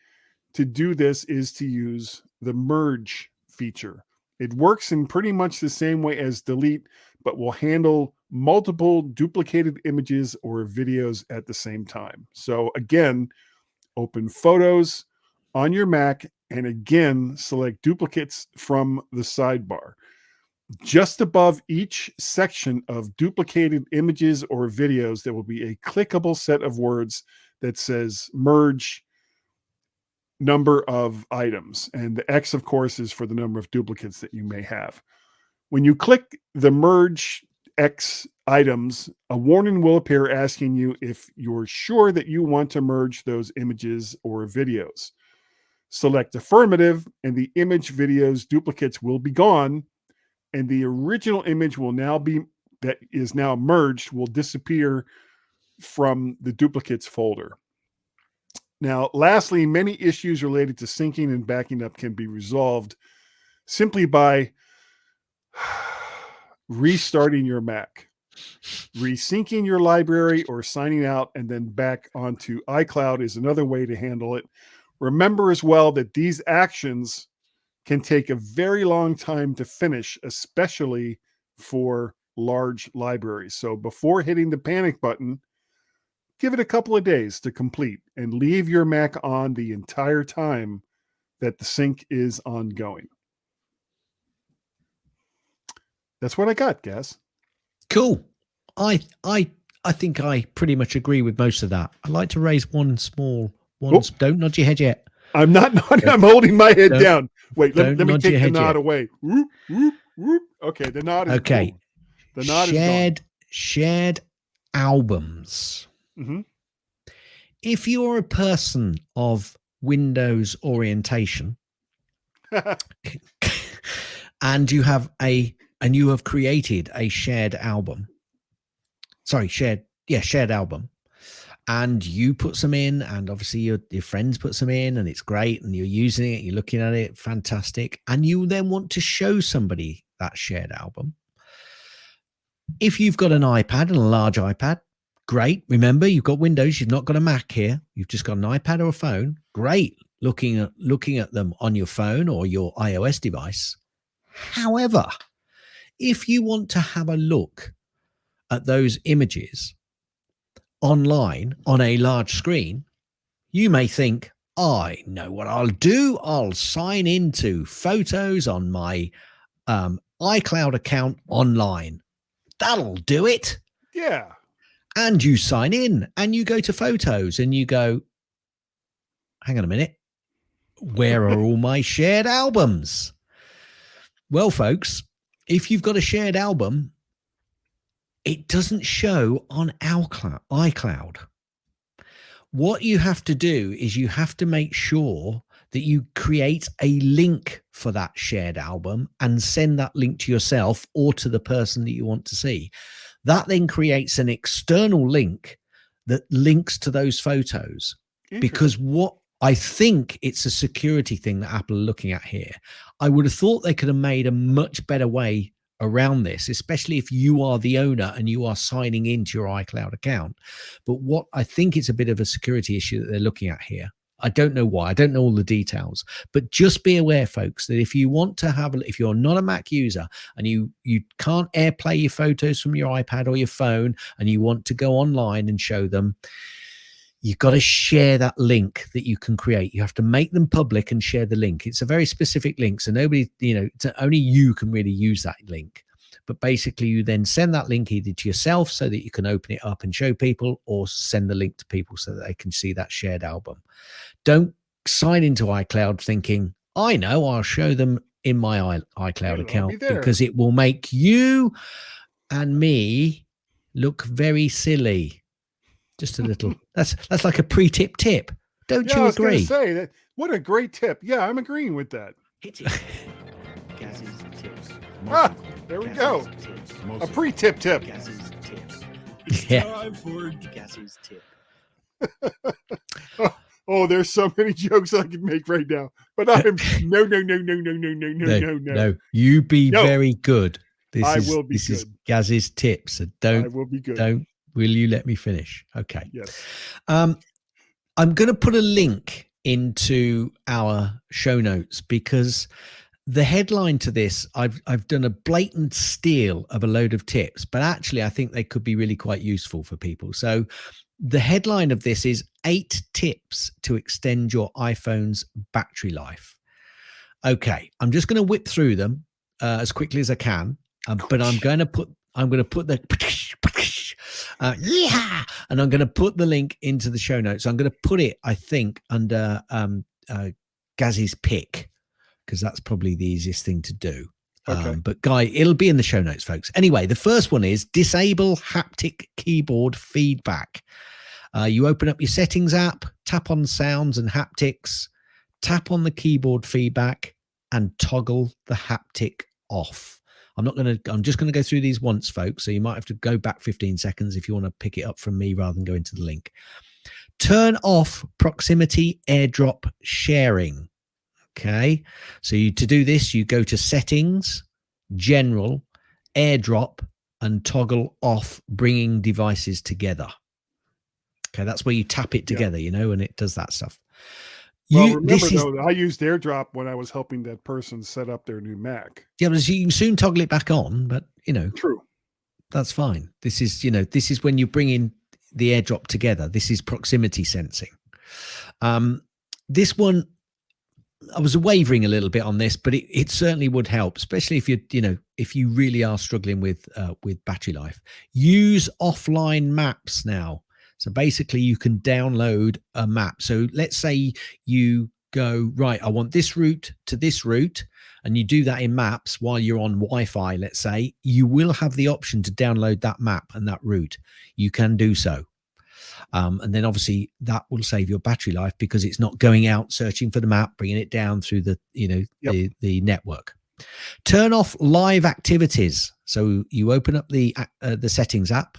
to do this is to use the merge feature. It works in pretty much the same way as delete, but will handle multiple duplicated images or videos at the same time. So again, open Photos on your Mac and again, select duplicates from the sidebar. Just above each section of duplicated images or videos, there will be a clickable set of words that says merge number of items. And the X, of course, is for the number of duplicates that you may have. When you click the merge X items, a warning will appear asking you if you're sure that you want to merge those images or videos. Select affirmative, and the image videos duplicates will be gone, and the original image will now be that is now merged will disappear from the duplicates folder. Now, lastly, many issues related to syncing and backing up can be resolved simply by restarting your Mac, resyncing your library, or signing out and then back onto iCloud is another way to handle it. Remember as well that these actions can take a very long time to finish, especially for large libraries. So before hitting the panic button, give it a couple of days to complete and leave your Mac on the entire time that the sync is ongoing. That's what I got, Gaz. Cool. I think I pretty much agree with most of that. I'd like to raise one small one. Oh. Don't nod your head yet. I'm not nodding. I'm holding my head down. Wait, let me take the nod away. Whoop, whoop, whoop. Okay, the nod is okay. Gone. The nod is gone. Shared albums. Mm-hmm. If you're a person of Windows orientation and you have created a shared album. Shared album. And you put some in, and obviously your friends put some in, and it's great, and you're using it, you're looking at it, fantastic. And you then want to show somebody that shared album. If you've got an iPad and a large iPad, great. Remember, you've got Windows, you've not got a Mac here. You've just got an iPad or a phone. Great. Looking at them on your phone or your iOS device. However, if you want to have a look at those images online on a large screen, you may think, I know what I'll do. I'll sign into Photos on my iCloud account online. That'll do it. Yeah. And you sign in and you go to Photos and you go, hang on a minute, where are all my shared albums? Well, folks, if you've got a shared album, it doesn't show on iCloud. What you have to do is you have to make sure that you create a link for that shared album and send that link to yourself or to the person that you want to see. That then creates an external link that links to those photos. Because what I think it's a security thing that Apple are looking at here. I would have thought they could have made a much better way around this, especially if you are the owner and you are signing into your iCloud account. But what I think it's a bit of a security issue that they're looking at here. I don't know why. I don't know all the details, but just be aware, folks, that if you want to have, if you're not a Mac user and you can't AirPlay your photos from your iPad or your phone and you want to go online and show them, you've got to share that link that you can create. You have to make them public and share the link. It's a very specific link. So nobody, only you can really use that link. But basically you then send that link either to yourself so that you can open it up and show people, or send the link to people so that they can see that shared album. Don't sign into iCloud thinking, I know, I'll show them in my iCloud account, because it will make you and me look very silly. Just a little. That's like a pre-tip tip. Don't you agree? I was going to say that. What a great tip. Yeah, I'm agreeing with that. Hit it. Gaz's tips. There we Guess go. who's tips? A pre-tip tip. Guess who's tips? It's Yeah. time for Guess who's tip. Oh, there's so many jokes I can make right now, but I'm no. You be No. very good. I will be this is good. Gaz's tips. So I will be good. don't. Will you let me finish? Okay. Yes. I'm going to put a link into our show notes because the headline to this, I've done a blatant steal of a load of tips, but actually I think they could be really quite useful for people. So the headline of this is 8 tips to extend your iPhone's battery life. Okay, I'm just going to whip through them as quickly as I can, but I'm going to put the yeah, and I'm going to put the link into the show notes. I'm going to put it, I think, under Gaz's pick because that's probably the easiest thing to do. Okay. But Guy, it'll be in the show notes, folks. Anyway, the first one is disable haptic keyboard feedback. You open up your settings app, tap on sounds and haptics, tap on the keyboard feedback, and toggle the haptic off. I'm just going to go through these once, folks. So you might have to go back 15 seconds if you want to pick it up from me rather than go into the link. Turn off proximity airdrop sharing. Okay. So to do this, you go to settings, general, airdrop, and toggle off bringing devices together. Okay. That's where you tap it together, and it does that stuff. Well, remember though, I used AirDrop when I was helping that person set up their new Mac. Yeah, but you can soon toggle it back on, but True. That's fine. This is when you bring in the AirDrop together. This is proximity sensing. This one, I was wavering a little bit on this, but it certainly would help, especially if if you really are struggling with battery life. Use offline maps now. So basically you can download a map. So let's say you go, right, I want this route to this route, and you do that in maps while you're on Wi-Fi, let's say, you will have the option to download that map and that route. You can do so. And then obviously that will save your battery life because it's not going out searching for the map, bringing it down through the, the network. Turn off live activities. So you open up the settings app.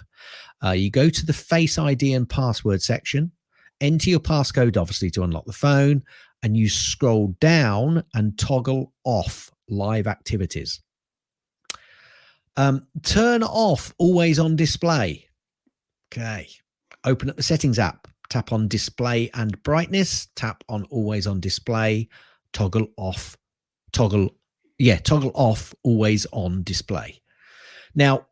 You go to the Face ID and password section, enter your passcode, obviously, to unlock the phone, and you scroll down and toggle off live activities. Turn off always on display. Okay. Open up the settings app, tap on display and brightness, tap on always on display, toggle off always on display. Now,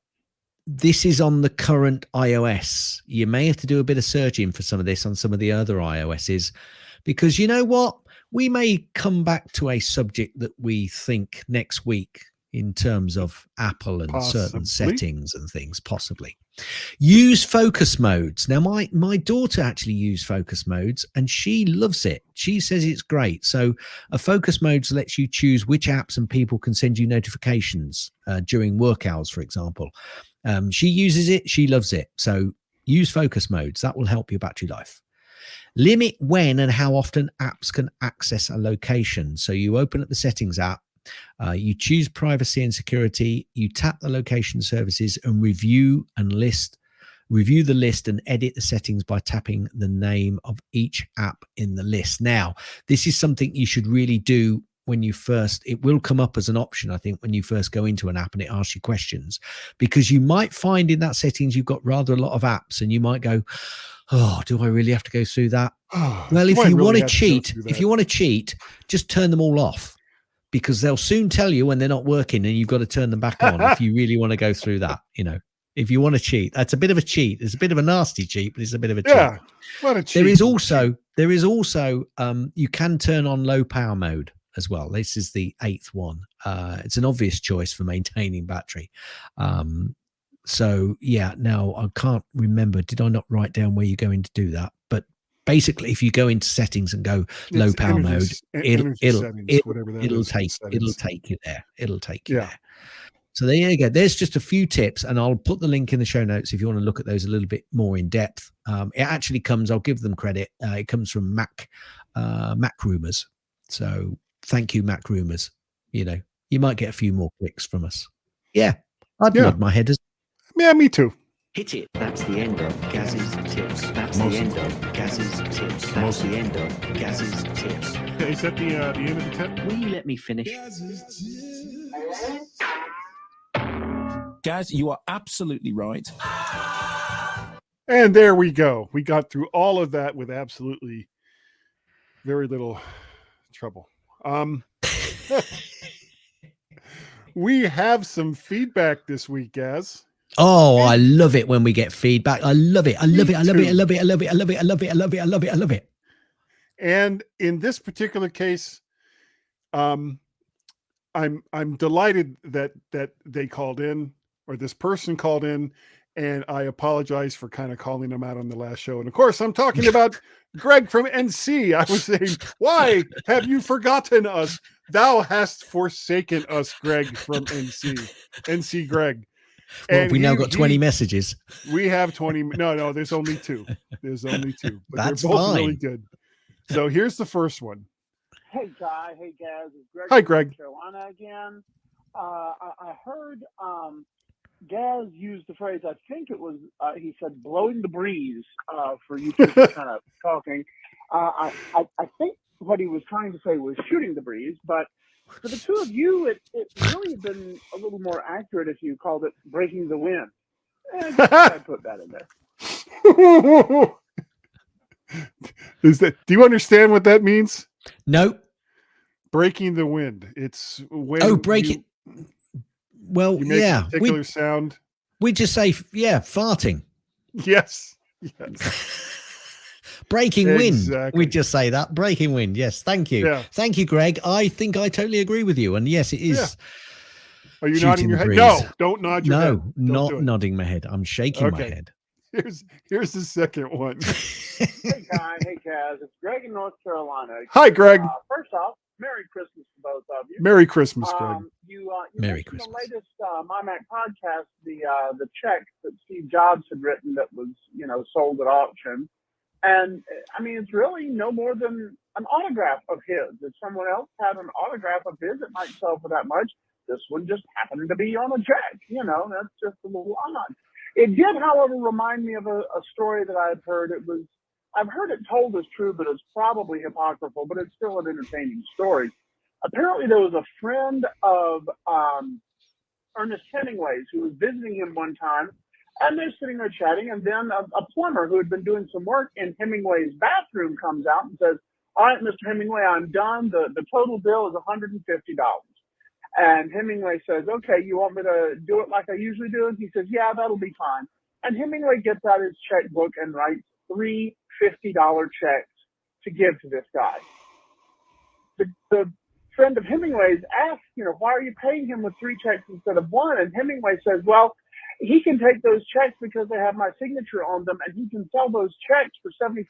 this is on the current iOS. You may have to do a bit of searching for some of this on some of the other iOSs, because you know what? We may come back to a subject that we think next week in terms of Apple and certain settings and things, possibly. Use focus modes. Now, my daughter actually used focus modes and she loves it. She says it's great. So a focus modes lets you choose which apps and people can send you notifications during work hours, for example. She uses it. She loves it. So use focus modes. That will help your battery life. Limit when and how often apps can access a location. So you open up the settings app, you choose privacy and security, you tap the location services and review the list and edit the settings by tapping the name of each app in the list. Now, this is something you should really do when you first, it will come up as an option, I think, when you first go into an app and it asks you questions, because you might find in that settings, you've got rather a lot of apps and you might go, oh, do I really have to go through that? Well, if you want to cheat, just turn them all off, because they'll soon tell you when they're not working and you've got to turn them back on if you really want to go through that. If you want to cheat, that's a bit of a cheat. It's a bit of a nasty cheat, but it's a bit of a cheat. Yeah, what a cheat. There is also you can turn on low power mode as well. This is the 8th one. It's an obvious choice for maintaining battery. So yeah, now I can't remember. Did I not write down where you're going to do that? But basically, if you go into settings and go low power mode, it'll take you there. It'll take you there. So there you go. There's just a few tips, and I'll put the link in the show notes if you want to look at those a little bit more in depth. It actually comes, I'll give them credit. It comes from Mac Rumors. So thank you, Mac Rumors. You might get a few more clicks from us. Yeah, I'd Yeah. nod my head as Yeah, me too. Hit it. That's the end of Gaz's tips. That's the end of Gaz's tips. That's the end of Gaz's tips. Is that the end of the tip? Will you let me finish? Gaz, you are absolutely right. And there we go. We got through all of that with absolutely very little trouble. We have some feedback this week, Gaz. Oh, I love it when we get feedback. I love it. I love Me it. I love it. I too. love it. I love it. I love it. I love it. I love it. I love it. I love it. And in this particular case, I'm delighted that they called in, or this person called in, and I apologize for kind of calling them out on the last show. And of course, I'm talking about Greg from NC. I was saying, why have you forgotten us? Thou hast forsaken us, Greg from NC Greg. Well, And we now got 20 messages. We have 20. No, there's only two. There's only two, but That's they're both fine. really good. So here's the first one. Hey, Guy. Hey, Gaz. It's Greg Hi, from Greg. North Carolina again. I heard Gaz use the phrase, I think it was, he said, blowing the breeze for you two kind of talking. I think what he was trying to say was shooting the breeze, but for the two of you, it really had been a little more accurate if you called it breaking the wind. I guess I'd put that in there. Do you understand what that means? No. Breaking the wind. It's when it. Well, you make yeah. a particular sound. We just say, farting. Yes. Breaking wind. Exactly. We just say that. Breaking wind. Yes. Thank you. Yeah. Thank you, Greg. I think I totally agree with you. And yes, it is. Yeah. Are you shooting nodding your the head? breeze. No, don't nod your head. No, not nodding my head. I'm shaking my head. Here's the second one. Hey, Guy. Hey, Gaz. It's Greg in North Carolina. Hi, Greg. First off, Merry Christmas to both of you. Merry Christmas, Greg. You Merry mentioned Christmas. the latest MyMac podcast, the check that Steve Jobs had written that was, sold at auction. And, I mean, it's really no more than an autograph of his. If someone else had an autograph of his, it might sell for that much. This one just happened to be on a check. That's just a little odd. It did, however, remind me of a story that I had heard. I've heard it told as true, but it's probably apocryphal, but it's still an entertaining story. Apparently, there was a friend of Ernest Hemingway's who was visiting him one time, and they're sitting there chatting, and then a plumber who had been doing some work in Hemingway's bathroom comes out and says, "All right, Mr. Hemingway, I'm done. The total bill is $150. And Hemingway says, "Okay, you want me to do it like I usually do?" And he says, "Yeah, that'll be fine." And Hemingway gets out his checkbook and writes three $50 checks to give to this guy. The friend of Hemingway's asked, why are you paying him with three checks instead of one? And Hemingway says, well, he can take those checks because they have my signature on them, and he can sell those checks for $75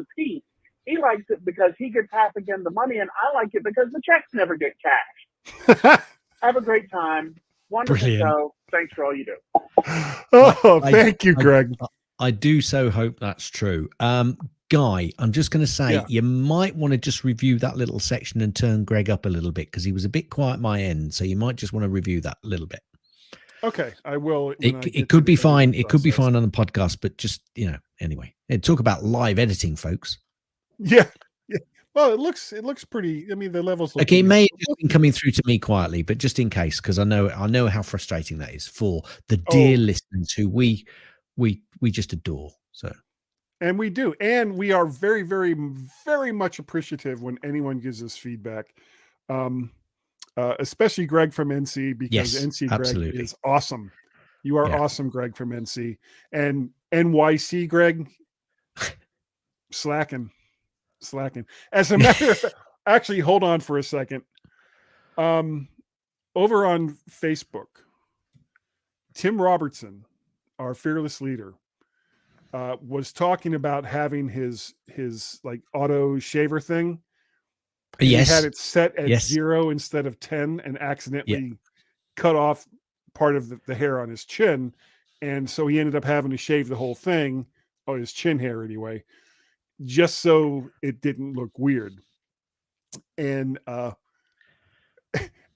a piece. He likes it because he gets half again the money, and I like it because the checks never get cashed. Have a great time. Wonderful Brilliant. show. Thanks for all you do. Oh, thank you, Greg. I do so hope that's true. Guy, I'm just going to say, you might want to just review that little section and turn Greg up a little bit, because he was a bit quiet at my end. So you might just want to review that a little bit. Okay, I will. It could be fine. It could be fine on the podcast, but just, anyway, talk about live editing, folks. Yeah. Well, it looks pretty. I mean, the levels. Okay, it may have just been coming through to me quietly, but just in case, because I know how frustrating that is for the dear listeners who we just adore. So, and we do, and we are very, very, very much appreciative when anyone gives us feedback, especially Greg from NC, because NC Greg is awesome. You are awesome, Greg from NC, and NYC Greg slacking. As a matter of fact, actually, hold on for a second. Over on Facebook, Tim Robertson, our fearless leader, was talking about having his like auto shaver thing. He had it set at 0 instead of 10, and accidentally cut off part of the hair on his chin, and so he ended up having to shave the whole thing, or his chin hair anyway, just so it didn't look weird. And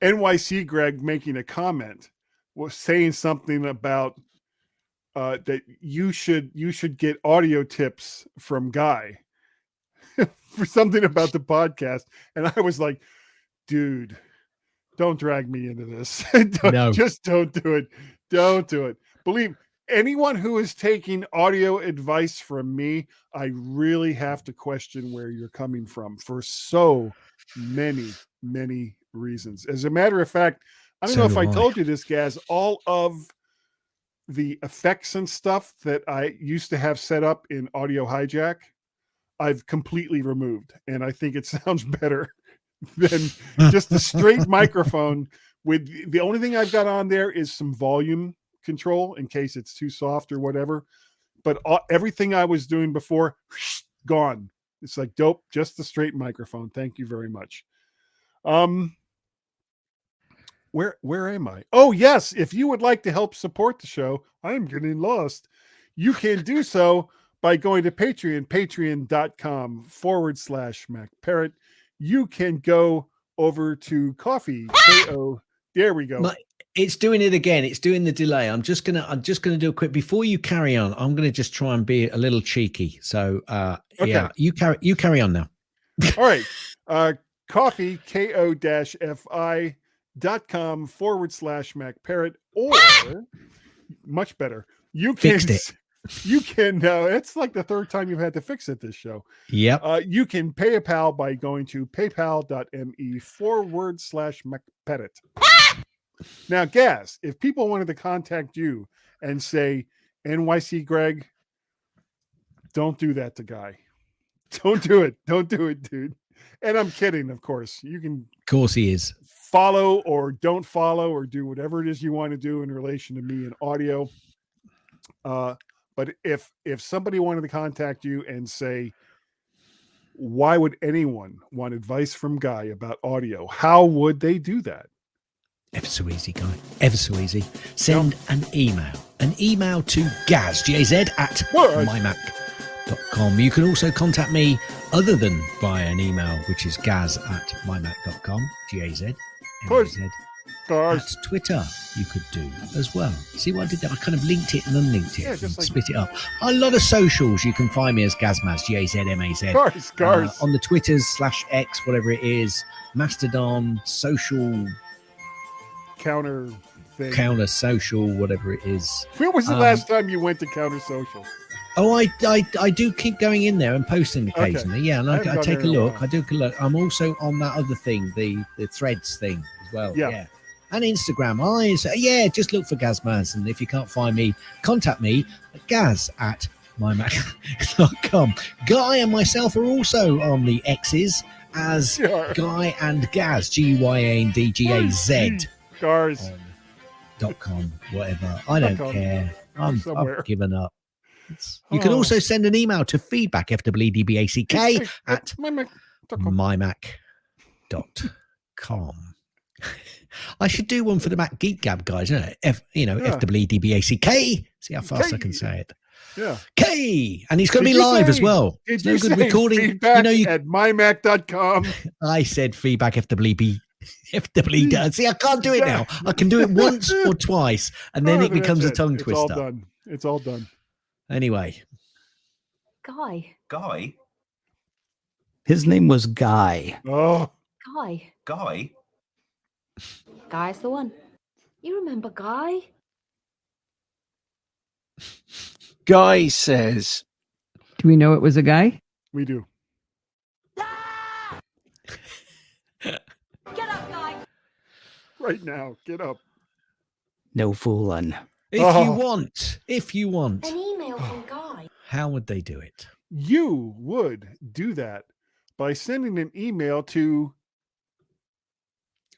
NYC Greg making a comment was saying something about that you should get audio tips from Guy for something about the podcast, and I was like, dude, don't drag me into this. No. Just don't do it. Don't do it. Believe anyone who is taking audio advice from me, I really have to question where you're coming from for so many reasons. As a matter of fact, I don't know if I told you this, Gaz, all of the effects and stuff that I used to have set up in Audio Hijack, I've completely removed. And I think it sounds better than just a straight microphone. With the only thing I've got on there is some volume control in case it's too soft or whatever. But everything I was doing before, gone. It's like, dope, just the straight microphone. Thank you very much. Where am I? Oh, yes. If you would like to help support the show, I'm getting lost. You can do so by going to Patreon, patreon.com/MacParrot. You can go over to Coffee. There we go. It's doing it again. It's doing the delay. I'm just gonna do a quick before you carry on. I'm gonna just try and be a little cheeky. So okay. Yeah, you carry on now. All right. Coffee, ko-fi.com/MacParrot, or much better, you can Fixed it. You can it's like the third time you've had to fix it this show. Yep. You can pay a pal by going to paypal.me/MacParrot. Now, Gaz, if people wanted to contact you and say, NYC Greg, don't do that to Guy. Don't do it. Don't do it, dude. And I'm kidding, of course. You can, of course, he is. Follow or don't follow or do whatever it is you want to do in relation to me and audio. But if somebody wanted to contact you and say, why would anyone want advice from Guy about audio? How would they do that? Ever so easy, Guy. Ever so easy. Send an email to Gaz, G-A-Z, at mymac.com. You can also contact me other than via an email, which is gaz@mymac.com, G-A-Z. At Twitter, you could do as well. See what I did there? I kind of linked it and unlinked it and split it up. A lot of socials. You can find me as Gazmaz, G-A-Z-M-A-Z. Cars. On the Twitters /X, whatever it is, Mastodon, social... Counter thing. Counter social, whatever it is. When was the last time you went to Counter Social? Oh, I do keep going in there and posting occasionally. Okay. Yeah, and I take a look. I do a look. I'm also on that other thing, the Threads thing as well. Yeah. And Instagram. Just look for Gazmaz. And if you can't find me, contact me at gaz@mymac.com. Guy and myself are also on the X's as Guy and Gaz, GYANDGAZ. Cars.com, whatever. I don't care. I've given up. You can also send an email to feedback, FWDBACK, at mymac.com. I should do one for the Mac Geek Gab guys, isn't it? FWDBACK. See how fast I can say it. Yeah. K. And he's going to be live as well. Did you say recording? Feedback at mymac.com? I said feedback, FWD. See, I can't do it now. I can do it once or twice, and then it becomes a tongue twister. It's all done. Anyway. Guy. His name was Guy. Oh. Guy. Guy's the one. You remember Guy? Guy says. Do we know it was a guy? We do. Get up, Guy. Right now, get up. No fooling. If you want an email from Guy, how would they do it? You would do that by sending an email to.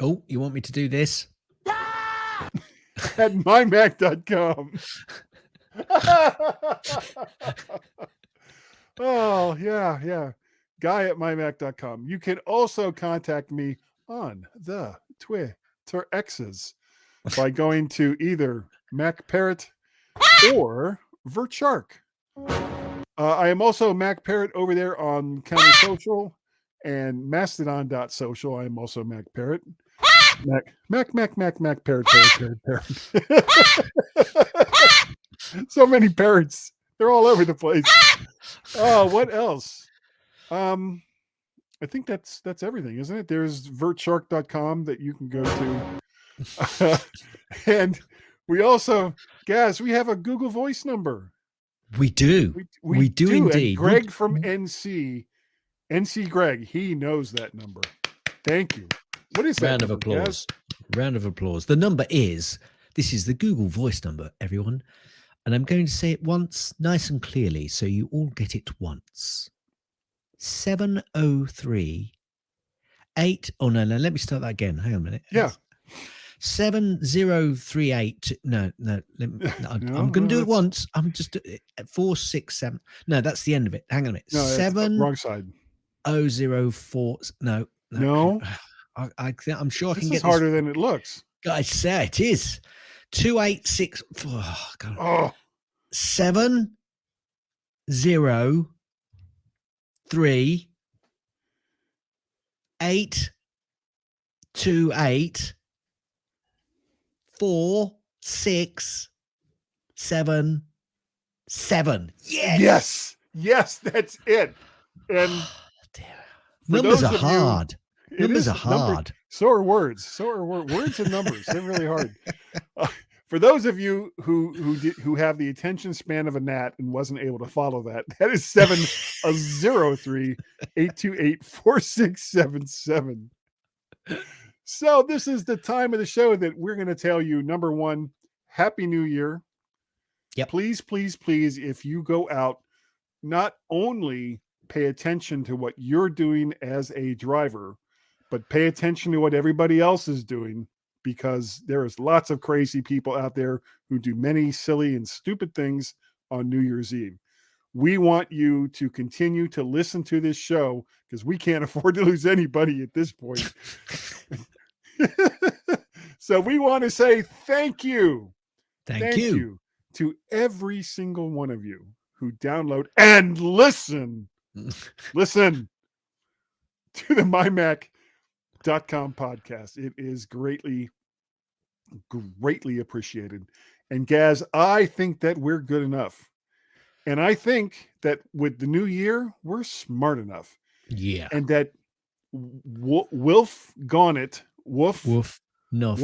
Oh, you want me to do this? At mymac.com. Oh, yeah. Guy at mymac.com. You can also contact me on the Twitter X's by going to either MacParrot or VertShark. I am also MacParrot over there on Counter Social and Mastodon.social. I am also MacParrot. Mac, parrot. So many parrots. They're all over the place. Oh, what else? I think that's everything, isn't it? There's vertshark.com that you can go to. And we also, Gaz, we have a Google Voice number. We do. We do indeed. And Greg from NC Greg, he knows that number. Thank you. What is that? Round of number, applause. Gaz? Round of applause. The number is, this is the Google Voice number, everyone. And I'm going to say it once, nice and clearly, so you all get it once. 703 8. Oh, no, let me start that again. Hang on a minute. Yeah. 7038. No, I'm going to do it once. I'm just 467. No, that's the end of it. Hang on a minute. No, wrong side. 004. No. I'm sure I can get this. Harder than it looks. I say it is 286. Oh, God. Oh. 7 0 3 8 2 8 4 6 7 7. Yes, that's it. And numbers are hard. Numbers are hard. So are words. Words and numbers. They're really hard. For those of you who have the attention span of a gnat and wasn't able to follow that, that is 703-828-4677. So this is the time of the show that we're going to tell you, number one, Happy New Year. Yep. Please, if you go out, not only pay attention to what you're doing as a driver, but pay attention to what everybody else is doing, because there is lots of crazy people out there who do many silly and stupid things on New Year's Eve. We want you to continue to listen to this show because we can't afford to lose anybody at this point. So we want to say thank you. Thank you to every single one of you who download and listen to the MyMac.com podcast. It is greatly appreciated. And Gaz, I think that we're good enough. And I think that with the new year, we're smart enough. Yeah. And that Wilf Gonnet, Woof, Nuff.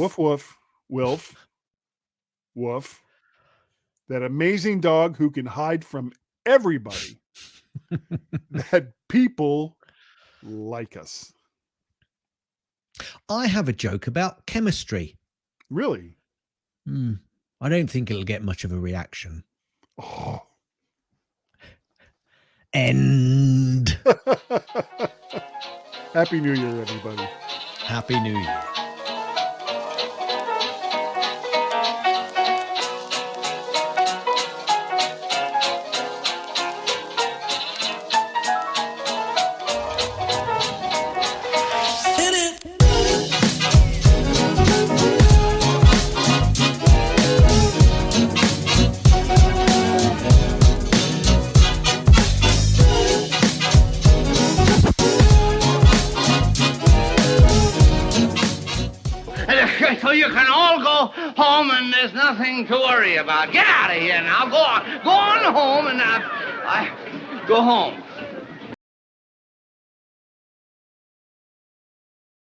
Woof, that amazing dog who can hide from everybody, that people like us. I have a joke about chemistry. Really? I don't think it'll get much of a reaction. Oh. End. Happy New Year, everybody. Happy New Year. So you can all go home and there's nothing to worry about. Get out of here now. Go on home and go home.